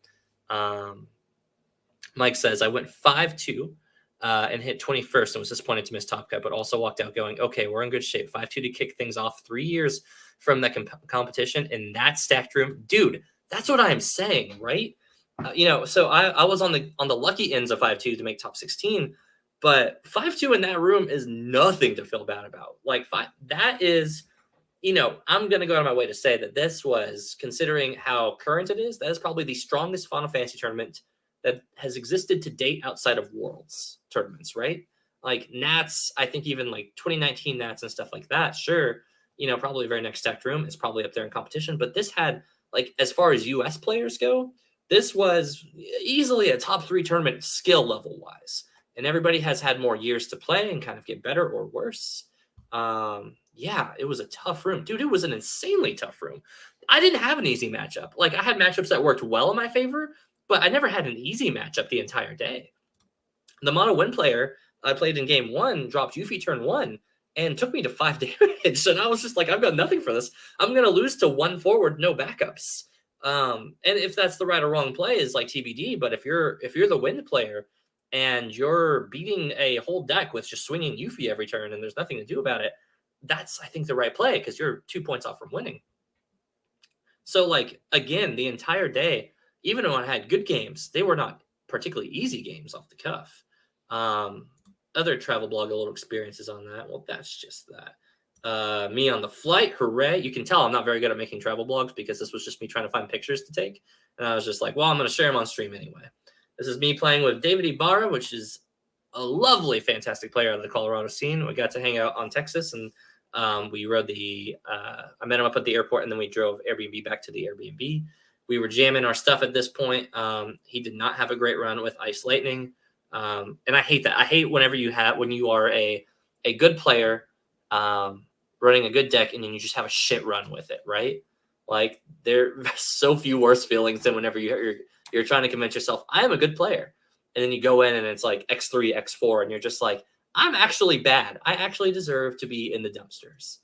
Mike says, I went 5-2 and hit 21st and was disappointed to miss Top Cut, but also walked out going, okay, we're in good shape. 5-2 to kick things off 3 years from that competition in that stacked room. Dude, that's what I'm saying, right? So I was on the lucky ends of 5-2 to make top 16, but 5-2 in that room is nothing to feel bad about. Like, that is, I'm going to go out of my way to say that this was, considering how current it is, that is probably the strongest Final Fantasy tournament that has existed to date outside of Worlds tournaments, right? Like Nats, I think even like 2019 Nats and stuff like that, sure, probably very next stacked room is probably up there in competition. But this had, like, as far as US players go, this was easily a top 3 tournament skill level wise. And everybody has had more years to play and kind of get better or worse. Yeah, it was a tough room. Dude, it was an insanely tough room. I didn't have an easy matchup. Like, I had matchups that worked well in my favor, but I never had an easy matchup the entire day. The mono win player I played in game 1 dropped Yuffie turn 1 and took me to 5 damage. And I was just like, I've got nothing for this. I'm going to lose to 1 forward, no backups. And if that's the right or wrong play is like TBD. But if you're the win player and you're beating a whole deck with just swinging Yuffie every turn and there's nothing to do about it, that's, I think, the right play, because you're 2 points off from winning. So, like, again, the entire day, even when I had good games, they were not particularly easy games off the cuff. Other travel blog a little experiences on that. Well, that's just that. Me on the flight, hooray. You can tell I'm not very good at making travel blogs, because this was just me trying to find pictures to take. And I was just like, well, I'm going to share them on stream anyway. This is me playing with David Ibarra, which is a lovely, fantastic player out of the Colorado scene. We got to hang out on Texas, and we rode I met him up at the airport, and then we drove Airbnb back to the Airbnb. We were jamming our stuff at this point. He did not have a great run with Ice Lightning. And I hate that. I hate when you are a good player running a good deck, and then you just have a shit run with it, right? Like, there are so few worse feelings than whenever you're trying to convince yourself, I am a good player. And then you go in and it's like X3, X4, and you're just like, I'm actually bad. I actually deserve to be in the dumpsters.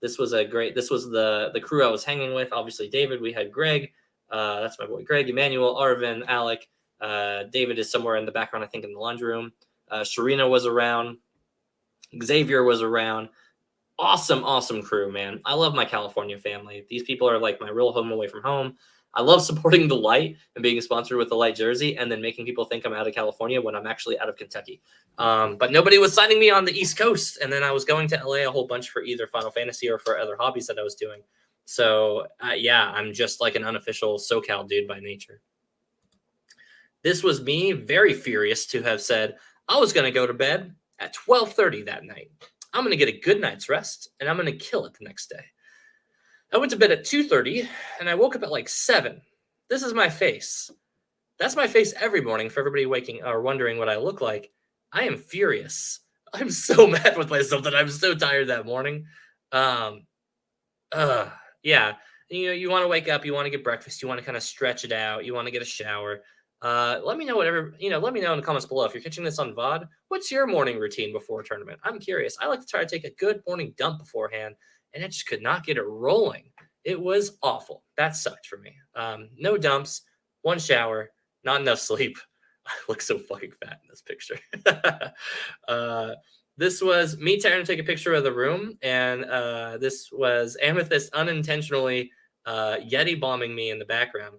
This was the crew I was hanging with. Obviously, David, we had Greg. That's my boy Greg, Emmanuel, Arvin, Alec. David is somewhere in the background, I think, in the laundry room. Sharina was around. Xavier was around. awesome crew, man. I love my California family. These people are like my real home away from home. I love supporting the Light and being sponsored with the Light jersey and then making people think I'm out of California when I'm actually out of Kentucky. But nobody was signing me on the East Coast. And then I was going to LA a whole bunch for either Final Fantasy or for other hobbies that I was doing. So, yeah, I'm just like an unofficial SoCal dude by nature. This was me very furious to have said I was going to go to bed at 12:30 that night. I'm going to get a good night's rest, and I'm going to kill it the next day. I went to bed at 2:30, and I woke up at like 7. This is my face. That's my face every morning for everybody waking or wondering what I look like. I am furious. I'm so mad with myself that I'm so tired that morning. Um, yeah. You want to wake up, you want to get breakfast, you want to kind of stretch it out, you want to get a shower. Let me know let me know in the comments below if you're catching this on VOD. What's your morning routine before a tournament? I'm curious. I like to try to take a good morning dump beforehand, and I just could not get it rolling. It was awful. That sucked for me. No dumps, one shower, not enough sleep. I look so fucking fat in this picture. This was me trying to take a picture of the room, and this was Amethyst unintentionally Yeti bombing me in the background.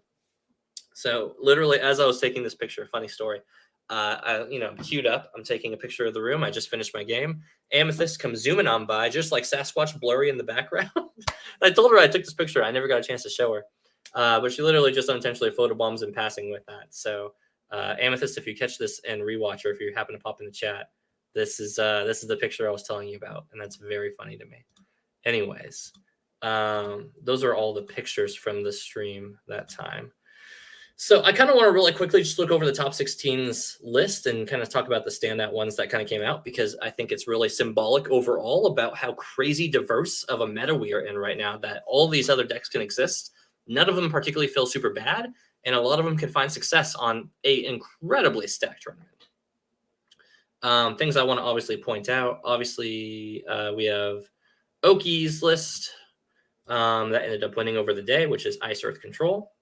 So literally, as I was taking this picture, funny story, I queued up. I'm taking a picture of the room. I just finished my game. Amethyst comes zooming on by, just like Sasquatch blurry in the background. I told her I took this picture. I never got a chance to show her, but she literally just unintentionally photobombs in passing with that. So Amethyst, if you catch this and rewatch, or if you happen to pop in the chat, this is the picture I was telling you about, and that's very funny to me. Anyways, those are all the pictures from the stream that time. So I kind of want to really quickly just look over the top 16's list and kind of talk about the standout ones that kind of came out, because I think it's really symbolic overall about how crazy diverse of a meta we are in right now, that all these other decks can exist. None of them particularly feel super bad, and a lot of them can find success on a incredibly stacked tournament. Things I want to obviously point out. Obviously, we have Oki's list that ended up winning over the day, which is Ice Earth Control.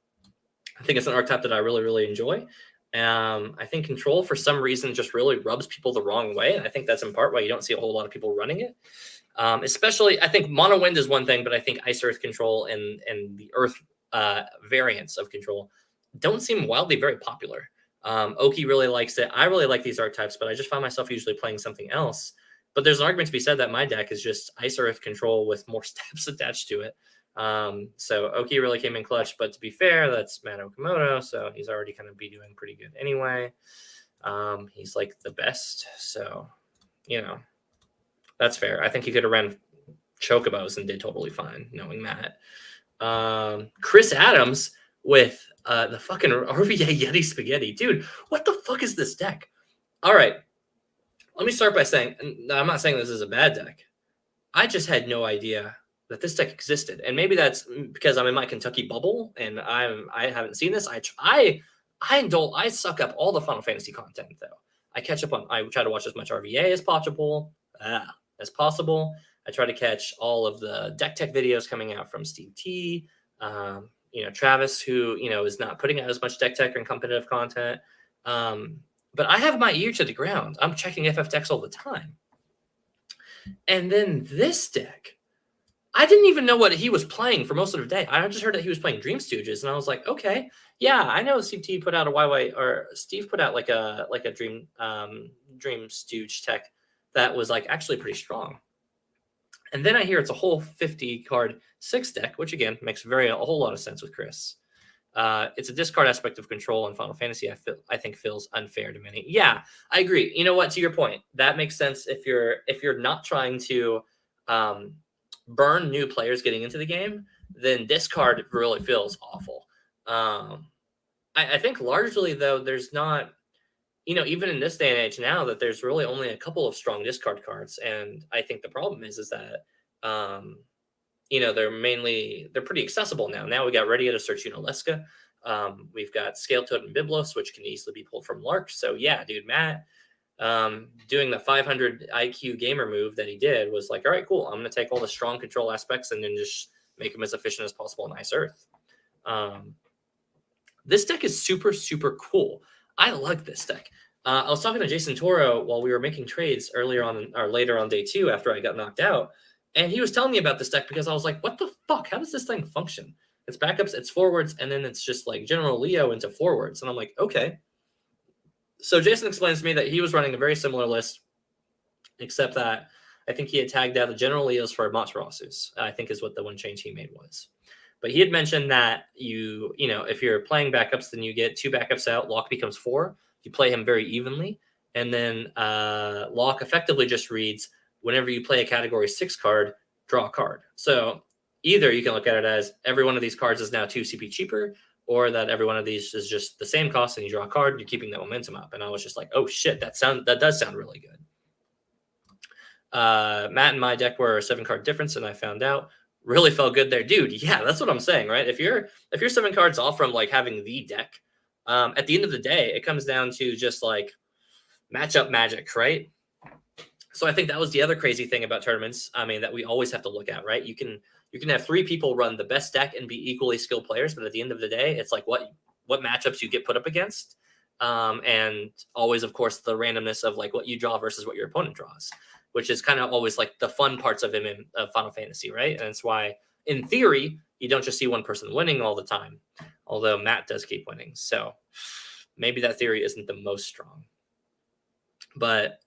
I think it's an archetype that I really enjoy. I think Control, for some reason, just really rubs people the wrong way. And I think that's in part why you don't see a whole lot of people running it. Especially, I think Mono Wind is one thing, but I think Ice Earth Control and the Earth variants of Control don't seem wildly very popular. Oki really likes it. I really like these archetypes, but I just find myself usually playing something else. But there's an argument to be said that my deck is just Ice Earth Control with more steps attached to it. So Oki really came in clutch, but to be fair, that's Matt Okamoto, so he's already kind of be doing pretty good anyway. He's like the best, so that's fair. I think he could have ran Chocobos and did totally fine, knowing Matt. Chris Adams with the fucking RVA Yeti Spaghetti. Dude, what the fuck is this deck? All right, let me start by saying, I'm not saying this is a bad deck. I just had no idea that this deck existed, and maybe that's because I'm in my Kentucky bubble and I haven't seen this. I suck up all the Final Fantasy content though. I try to watch as much RVA as possible. I try to catch all of the deck tech videos coming out from Steve T. Travis, who is not putting out as much deck tech and competitive content. But I have my ear to the ground. I'm checking FF decks all the time. And then this deck, I didn't even know what he was playing for most of the day. I just heard that he was playing Dream Stooges, and I was like, okay, yeah, I know Steve T put out a YY, or Steve put out like a Dream Stooge tech that was like actually pretty strong. And then I hear it's a whole 50 card 6 deck, which again makes a whole lot of sense with Chris. It's a discard aspect of Control in Final Fantasy. I think feels unfair to many. Yeah, I agree. You know what? To your point, that makes sense if you're not trying to burn new players getting into the game, then discard really feels awful. I think largely though, there's not, even in this day and age now, that there's really only a couple of strong discard cards, and I think the problem is that they're pretty accessible now. Now we got Ready to Search Leska. We've got Scale Toad and Biblos, which can easily be pulled from Lark. So yeah, dude, Matt doing the 500 IQ gamer move that he did was like, all right, cool. I'm going to take all the strong control aspects and then just make them as efficient as possible in Ice Earth. This deck is super, super cool. I like this deck. I was talking to Jason Toro while we were making trades later on day 2 after I got knocked out. And he was telling me about this deck because I was like, what the fuck? How does this thing function? It's backups, it's forwards, and then it's just like General Leo into forwards. And I'm like, okay. So Jason explains to me that he was running a very similar list, except that I think he had tagged out the General Leos for Monterosus, I think is what the one change he made was. But he had mentioned that if you're playing backups, then you get 2 backups out. Lock becomes 4. You play him very evenly. And then Lock effectively just reads, whenever you play a category 6 card, draw a card. So either you can look at it as every one of these cards is now 2 CP cheaper, or that every one of these is just the same cost and you draw a card, you're keeping that momentum up. And I was just like, oh shit, that does sound really good. Matt and my deck were a 7-card difference, and I found out. Really felt good there, dude. Yeah, that's what I'm saying, right? If you're 7 cards off from like having the deck, at the end of the day, it comes down to just like matchup magic, right? So I think that was the other crazy thing about tournaments. I mean, that we always have to look at, right? You can have 3 people run the best deck and be equally skilled players, but at the end of the day, it's like what matchups you get put up against, and always, of course, the randomness of like what you draw versus what your opponent draws, which is kind of always like the fun parts of Final Fantasy, right? And it's why, in theory, you don't just see one person winning all the time, although Matt does keep winning. So maybe that theory isn't the most strong. But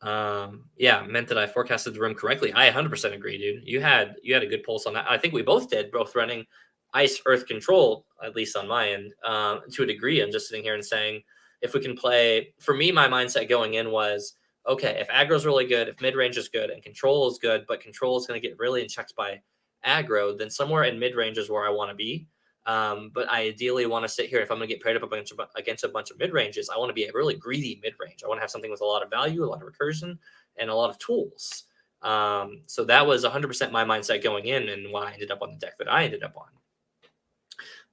yeah, meant that I forecasted the room correctly. I 100% agree, dude. You had a good pulse on that. I think we both did, both running Ice Earth Control, at least on my end, to a degree. I'm just sitting here and saying, if we can play, for me, my mindset going in was, okay, if aggro's really good, if mid-range is good, and control is good, but control is going to get really checked by aggro, then somewhere in mid-range is where I want to be. But I ideally want to sit here. If I'm going to get paired up against a bunch of mid-ranges, I want to be a really greedy mid-range. I want to have something with a lot of value, a lot of recursion, and a lot of tools. So that was 100% my mindset going in, and why I ended up on the deck that I ended up on.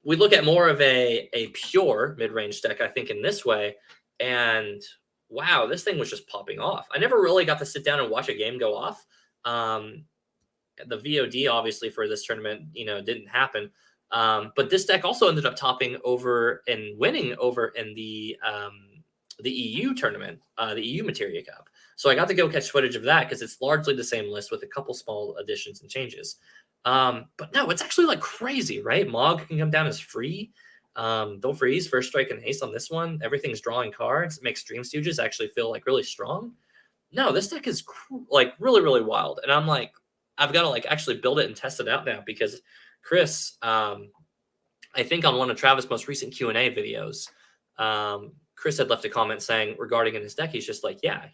We look at more of a pure mid-range deck, I think, in this way. And wow, this thing was just popping off. I never really got to sit down and watch a game go off. The VOD, obviously, for this tournament, didn't happen. But this deck also ended up topping over and winning over in the EU tournament, the EU Materia Cup. So I got to go catch footage of that because it's largely the same list with a couple small additions and changes. But no, it's actually like crazy, right? Mog can come down as free. Don't freeze, first strike and haste on this one. Everything's drawing cards. It makes Dream Stooges actually feel like really strong. No, this deck is like really, really wild. And I'm like, I've got to like actually build it and test it out now because Chris, I think on one of Travis' most recent Q&A videos, Chris had left a comment saying regarding in his deck, he's just like, yeah,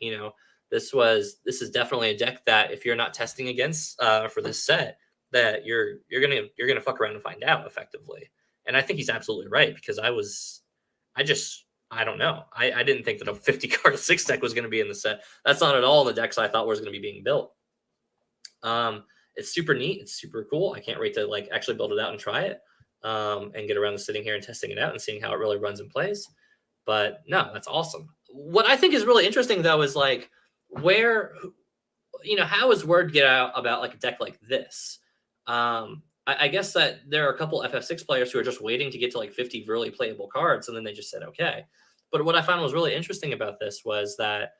this is definitely a deck that if you're not testing against for this set, that you're gonna fuck around and find out effectively. And I think he's absolutely right because I don't know. I didn't think that a 50 card 6 deck was going to be in the set. That's not at all the decks I thought was going to be being built. It's super neat. It's super cool. I can't wait to like actually build it out and try it, and get around to sitting here and testing it out and seeing how it really runs and plays. But no, that's awesome. What I think is really interesting though is like how does word get out about like a deck like this? I guess that there are a couple FF6 players who are just waiting to get to like 50 really playable cards, and then they just said okay. But what I found was really interesting about this was that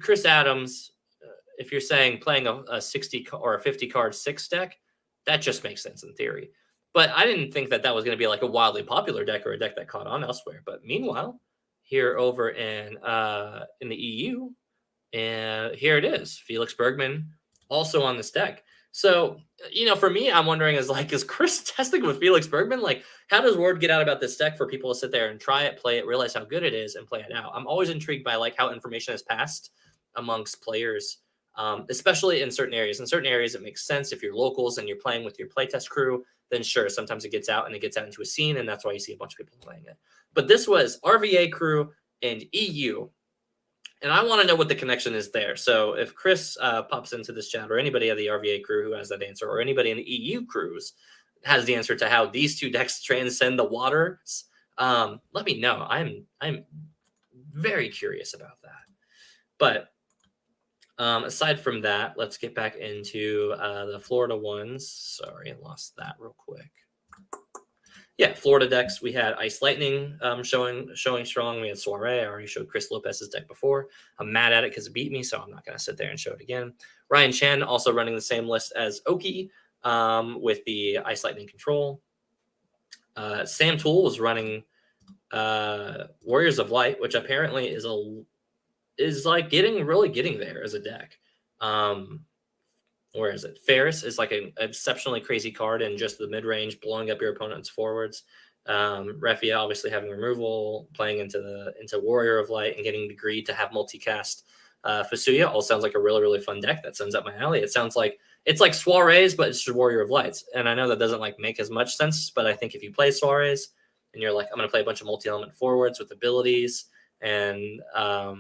Chris Adams, if you're saying playing a 60 or a 50 card 6 deck, that just makes sense in theory. But I didn't think that was going to be like a wildly popular deck or a deck that caught on elsewhere. But meanwhile, here over in the EU, and here it is, Felix Bergman also on this deck. So, for me, I'm wondering is Chris testing with Felix Bergman? Like, how does word get out about this deck for people to sit there and try it, play it, realize how good it is, and play it out? I'm always intrigued by like how information is passed amongst players, especially in certain areas. In certain areas, it makes sense. If you're locals and you're playing with your playtest crew, then sure, sometimes it gets out and it gets out into a scene, and that's why you see a bunch of people playing it. But this was RVA crew and EU. And I want to know what the connection is there. So if Chris pops into this chat, or anybody of the RVA crew who has that answer, or anybody in the EU crews has the answer to how these two decks transcend the waters, let me know. I'm very curious about that. But aside from that, let's get back into the Florida ones. Sorry, I lost that real quick. Yeah, Florida decks. We had Ice Lightning showing strong. We had Soiree. I already showed Chris Lopez's deck before. I'm mad at it because it beat me, so I'm not going to sit there and show it again. Ryan Chen also running the same list as Oki with the Ice Lightning control. Sam Tool was running Warriors of Light, which apparently is like getting there as a deck. Where is it? Ferris is like an exceptionally crazy card in just the mid range, blowing up your opponent's forwards. Refia obviously having removal, playing into Warrior of Light and getting the greed to have multicast. Fusuya all sounds like a really, really fun deck that sends up my alley. It sounds like it's like Soirees, but it's just Warrior of Lights. And I know that doesn't like make as much sense, but I think if you play Soirees and you're like, I'm going to play a bunch of multi-element forwards with abilities and a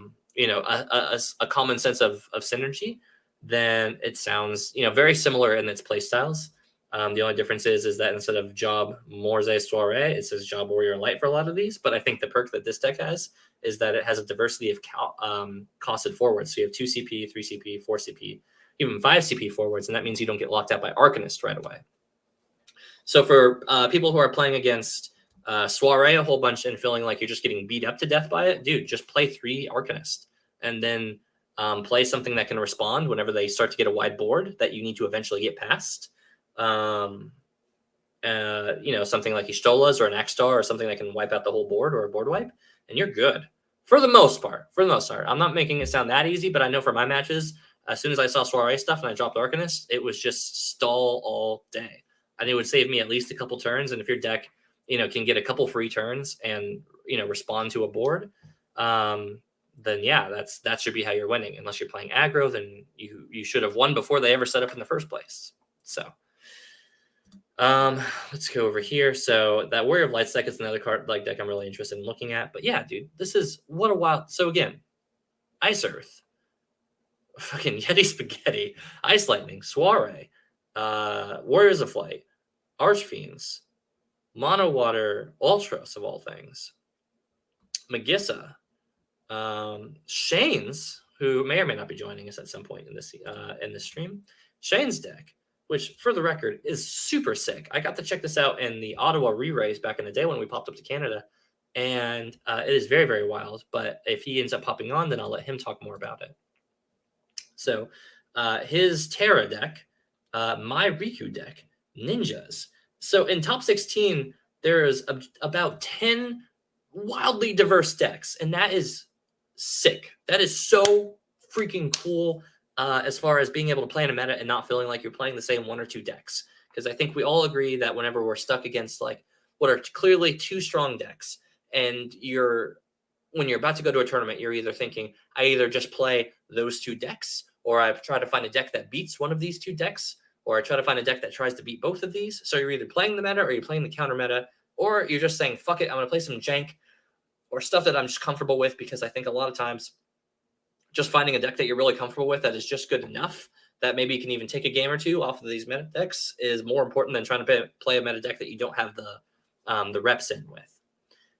common sense of synergy, then it sounds very similar in its play styles. The only difference is that instead of Job Morze Soiree, it says Job Warrior Light for a lot of these. But I think the perk that this deck has is that it has a diversity of costed forwards. So you have 2 CP, 3 CP, 4 CP, even 5 CP forwards, and that means you don't get locked out by Arcanist right away. So for people who are playing against Soiree a whole bunch and feeling like you're just getting beat up to death by it, dude, just play 3 Arcanist and then play something that can respond whenever they start to get a wide board that you need to eventually get past. Something like Ishtola's or an Axstar or something that can wipe out the whole board or a board wipe, and you're good for the most part. I'm not making it sound that easy, but I know for my matches, as soon as I saw Soiree stuff and I dropped Arcanist, it was just stall all day. And it would save me at least a couple turns. And if your deck, can get a couple free turns and, respond to a board, then yeah, that should be how you're winning. Unless you're playing aggro, then you should have won before they ever set up in the first place. So let's go over here. So that Warrior of Lights deck is another card like deck I'm really interested in looking at. But yeah, dude, this is what a wild. So again, Ice Earth, fucking Yeti Spaghetti, Ice Lightning, Soiree, Warriors of Flight, Archfiends, Mono Water, Ultros of all things, Magissa, Shane's, who may or may not be joining us at some point in this stream. Shane's deck, which for the record is super sick. I got to check this out in the Ottawa re-race back in the day when we popped up to Canada, and it is very, very wild. But if he ends up popping on, then I'll let him talk more about it. So his Terra deck, my Riku deck, Ninjas. So in top 16, there's about 10 wildly diverse decks, and that is sick. That is so freaking cool as far as being able to play in a meta and not feeling like you're playing the same 1 or 2 decks. Because I think we all agree that whenever we're stuck against like what are clearly 2 strong decks, and when you're about to go to a tournament, you're either thinking, I either just play those 2 decks, or I try to find a deck that beats one of these 2 decks, or I try to find a deck that tries to beat both of these. So you're either playing the meta or you're playing the counter meta, or you're just saying, fuck it, I'm going to play some jank or stuff that I'm just comfortable with, because I think a lot of times just finding a deck that you're really comfortable with that is just good enough that maybe you can even take a game or 2 off of these meta decks is more important than trying to play a meta deck that you don't have the reps in with.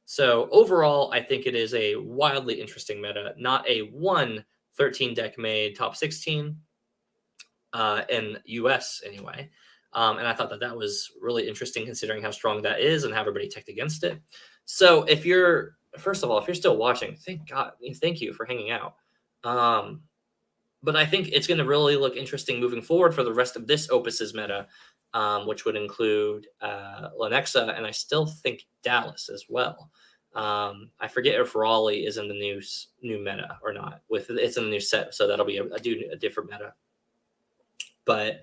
So overall, I think it is a wildly interesting meta, not a 1-13 deck made top 16 in US anyway. And I thought that was really interesting considering how strong that is and how everybody teched against it. So first of all, if you're still watching, thank you for hanging out. But I think it's going to really look interesting moving forward for the rest of this Opus's meta, which would include Lenexa, and I still think Dallas as well. I forget if Raleigh is in the new meta or not. It's in the new set, so that'll be a different meta. But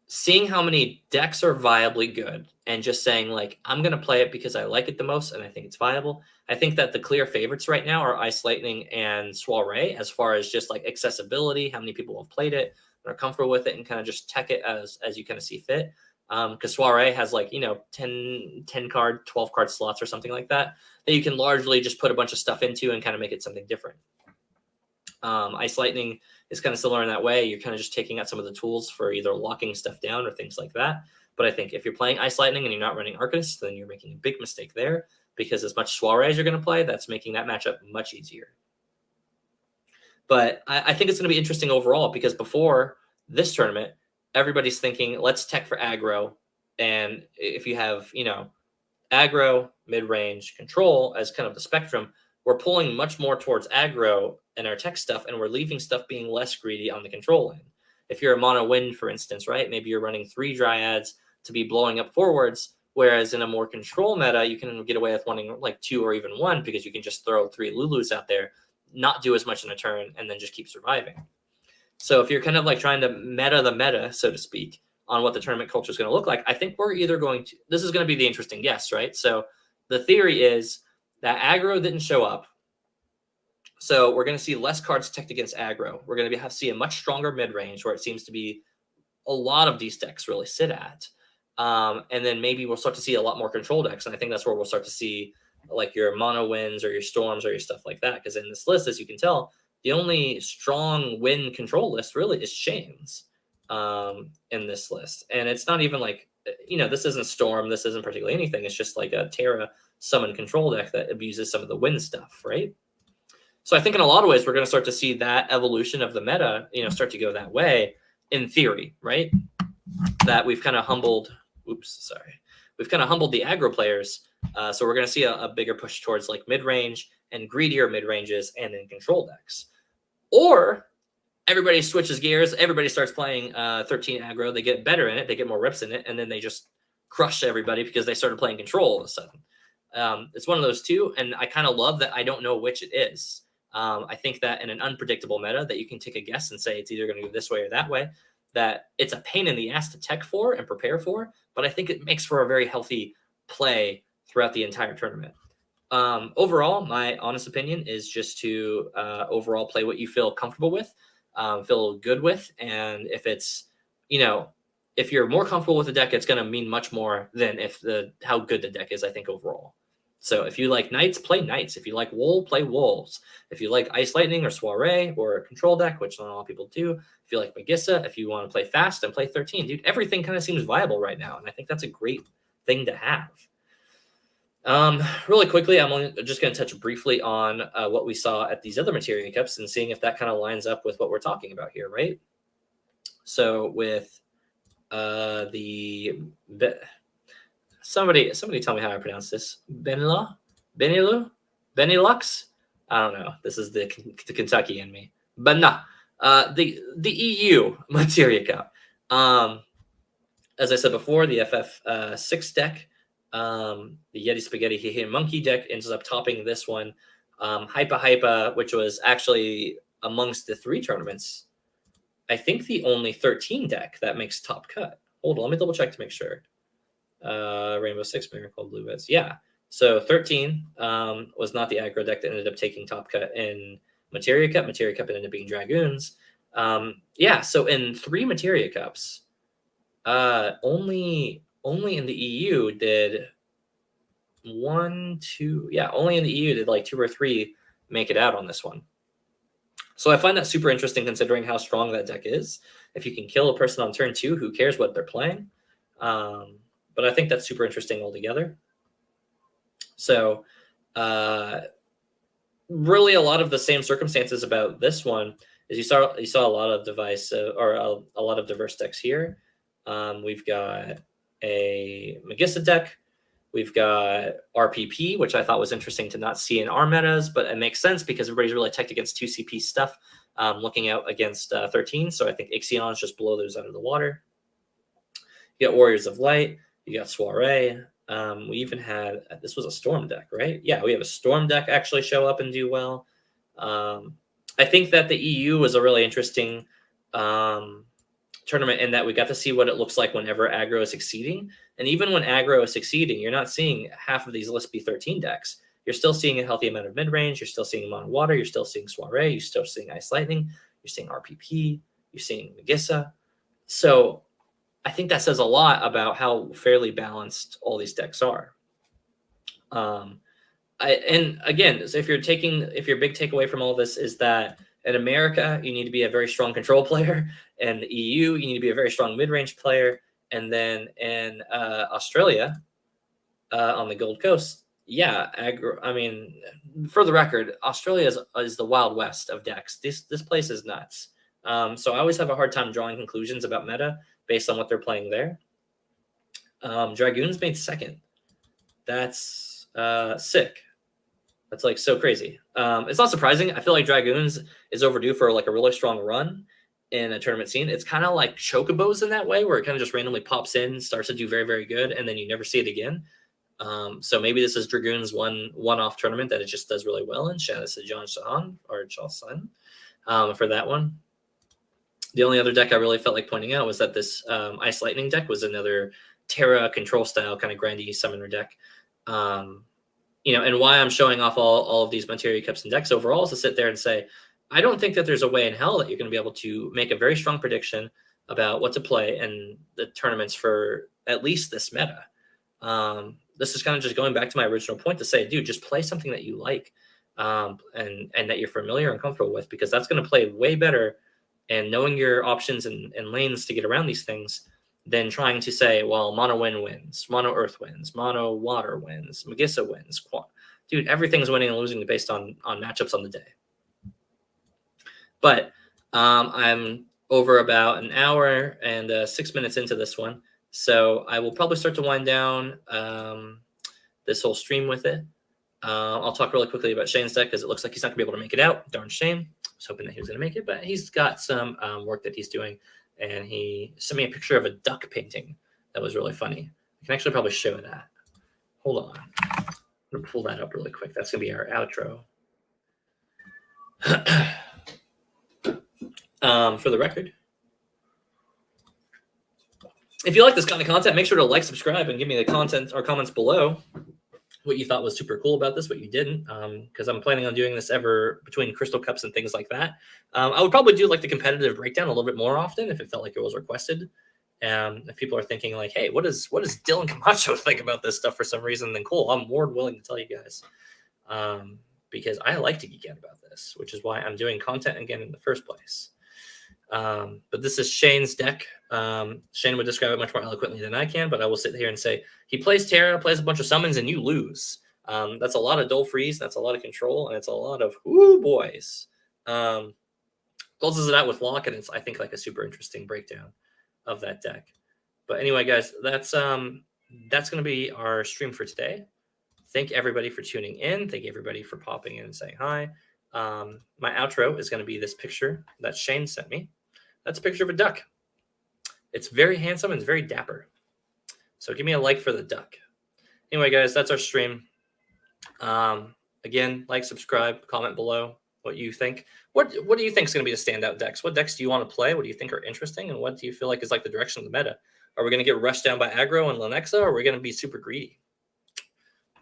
seeing how many decks are viably good and just saying, like, I'm going to play it because I like it the most and I think it's viable. I think that the clear favorites right now are Ice Lightning and Soiree as far as just like accessibility, how many people have played it, are comfortable with it, and kind of just tech it as you kind of see fit. Because Soiree has 10 card, 12 card slots or something like that you can largely just put a bunch of stuff into and kind of make it something different. Ice Lightning is kind of similar in that way. You're kind of just taking out some of the tools for either locking stuff down or things like that. But I think if you're playing Ice Lightning and you're not running Arcanist, then you're making a big mistake there, because as much Soiree as you're going to play, that's making that matchup much easier. But I think it's going to be interesting overall, because before this tournament, everybody's thinking, let's tech for aggro And if you have, aggro, mid-range, control as kind of the spectrum, we're pulling much more towards aggro in our tech stuff, and we're leaving stuff being less greedy on the control end. If you're a mono wind, for instance, right? Maybe you're running 3 dryads to be blowing up forwards, whereas in a more control meta, you can get away with wanting like 2 or even 1 because you can just throw 3 Lulus out there, not do as much in a turn, and then just keep surviving. So if you're kind of like trying to meta the meta, so to speak, on what the tournament culture is going to look like, I think we're either going to, this is going to be the interesting guess, right? So the theory is that aggro didn't show up. So we're going to see less cards teched against aggro. We're going to have to see a much stronger mid-range where it seems to be a lot of these decks really sit at. And then maybe we'll start to see a lot more control decks. And I think that's where we'll start to see like your mono wins or your storms or your stuff like that. Because in this list, as you can tell, the only strong win control list really is Shane's in this list. And it's not even like, this isn't Storm. This isn't particularly anything. It's just like a Terra summon control deck that abuses some of the win stuff, right? So I think in a lot of ways, we're going to start to see that evolution of the meta, start to go that way in theory, right? That we've kind of humbled, we've kind of humbled the aggro players. So we're going to see a bigger push towards like mid-range and greedier mid-ranges and in control decks. Or everybody switches gears, everybody starts playing 13 aggro, they get better in it, they get more reps in it, and then they just crush everybody because they started playing control all of a sudden. It's one of those two, and I kind of love that I don't know which it is. I think that in an unpredictable meta that you can take a guess and say it's either going to go this way or that way, that it's a pain in the ass to tech for and prepare for, but I think it makes for a very healthy play throughout the entire tournament. Overall, my honest opinion is just to overall play what you feel comfortable with, feel good with, and if it's, if you're more comfortable with the deck, it's going to mean much more than how good the deck is, I think, overall. So if you like Knights, play Knights. If you like Wool, play Wolves. If you like Ice Lightning or Soiree or a control deck, which not a lot of people do. If you like Magissa, if you want to play fast, and play 13. Dude, everything kind of seems viable right now, and I think that's a great thing to have. Really quickly, I'm only just going to touch briefly on what we saw at these other Materia Cups and seeing if that kind of lines up with what we're talking about here, right? So with somebody tell me how I pronounce this. Benilux? I don't know. This is the Kentucky in me. But no, the EU Materia Cup. As I said before, the FF6 deck, the Yeti Spaghetti Hehe Monkey deck ends up topping this one. Hypa, which was actually amongst the 3 tournaments, I think the only 13 deck that makes top cut. Hold on, let me double check to make sure. Rainbow Six, Miracle, Blue Vets. Yeah. So 13 was not the aggro deck that ended up taking top cut in Materia Cup. Materia Cup ended up being Dragoons. So in 3 Materia Cups, only in the EU did only in the EU did like 2 or 3 make it out on this one. So I find that super interesting considering how strong that deck is. If you can kill a person on turn 2, who cares what they're playing? But I think that's super interesting altogether. So really a lot of the same circumstances about this one is you saw a lot of a lot of diverse decks here. We've got a Magissa deck. We've got RPP, which I thought was interesting to not see in our metas, but it makes sense because everybody's really teched against 2 CP stuff, looking out against 13. So I think Ixions just blow those out of the water. You got Warriors of Light. You got Soiree. We even had, this was a Storm deck, right? Yeah, we have a Storm deck actually show up and do well. I think that the EU was a really interesting tournament in that we got to see what it looks like whenever aggro is succeeding. And even when aggro is succeeding, you're not seeing half of these List B13 decks. You're still seeing a healthy amount of mid-range. You're still seeing Mono Water. You're still seeing Soiree. You're still seeing Ice Lightning. You're seeing RPP. You're seeing Magissa. So I think that says a lot about how fairly balanced all these decks are. And again, so if your big takeaway from all this is that in America, you need to be a very strong control player. In the EU, you need to be a very strong mid-range player. And then in Australia, on the Gold Coast, for the record, Australia is the Wild West of decks. This place is nuts. So I always have a hard time drawing conclusions about meta based on what they're playing there. Dragoons made second. That's sick. That's like so crazy. It's not surprising. I feel like Dragoons is overdue for like a really strong run in a tournament scene. It's kind of like Chocobos in that way, where it kind of just randomly pops in, starts to do very, very good, and then you never see it again. So maybe this is Dragoons one-off tournament that it just does really well in. Shout out to John Shahan or Chalson for that one. The only other deck I really felt like pointing out was that this Ice Lightning deck was another Terra control style kind of grindy summoner deck. And why I'm showing off all of these Materia Cups and decks overall is to sit there and say, I don't think that there's a way in hell that you're going to be able to make a very strong prediction about what to play in the tournaments for at least this meta. This is kind of just going back to my original point to say, dude, just play something that you like and that you're familiar and comfortable with, because that's going to play way better, and knowing your options and lanes to get around these things than trying to say, well, mono wind wins, mono earth wins, mono water wins, Magissa wins. Dude, everything's winning and losing based on matchups on the day. But I'm over about an hour and 6 minutes into this one, so I will probably start to wind down this whole stream with it. I'll talk really quickly about Shane's deck because it looks like he's not going to be able to make it out. Darn Shane. I was hoping that he was going to make it, but he's got some work that he's doing, and he sent me a picture of a duck painting that was really funny. I can actually probably show that. Hold on. I'm going to pull that up really quick. That's going to be our outro. For the record, if you like this kind of content, make sure to like, subscribe, and give me the content or comments below what you thought was super cool about this, what you didn't, because I'm planning on doing this ever between Crystal Cups and things like that. I would probably do like the competitive breakdown a little bit more often if it felt like it was requested. If people are thinking like, hey, what does Dylan Camacho think about this stuff for some reason, then cool, I'm more than willing to tell you guys, because I like to geek out about this, which is why I'm doing content again in the first place. But this is Shane's deck. Shane would describe it much more eloquently than I can, but I will sit here and say he plays Terra, plays a bunch of summons, and you lose. That's a lot of dull freeze, that's a lot of control, and it's a lot of whoo boys. Closes it out with lock, and it's, I think, like a super interesting breakdown of that deck. But anyway, guys, that's going to be our stream for today. Thank everybody for tuning in. Thank everybody for popping in and saying hi. My outro is going to be this picture that Shane sent me. That's a picture of a duck. It's very handsome and it's very dapper. So give me a like for the duck. Anyway, guys, that's our stream. Again, like, subscribe, comment below what you think. What do you think is going to be the standout decks? What decks do you want to play? What do you think are interesting? And what do you feel like is like the direction of the meta? Are we going to get rushed down by aggro and Lenexa, or are we going to be super greedy?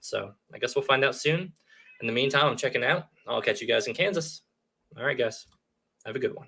So I guess we'll find out soon. In the meantime, I'm checking out. I'll catch you guys in Kansas. All right, guys. Have a good one.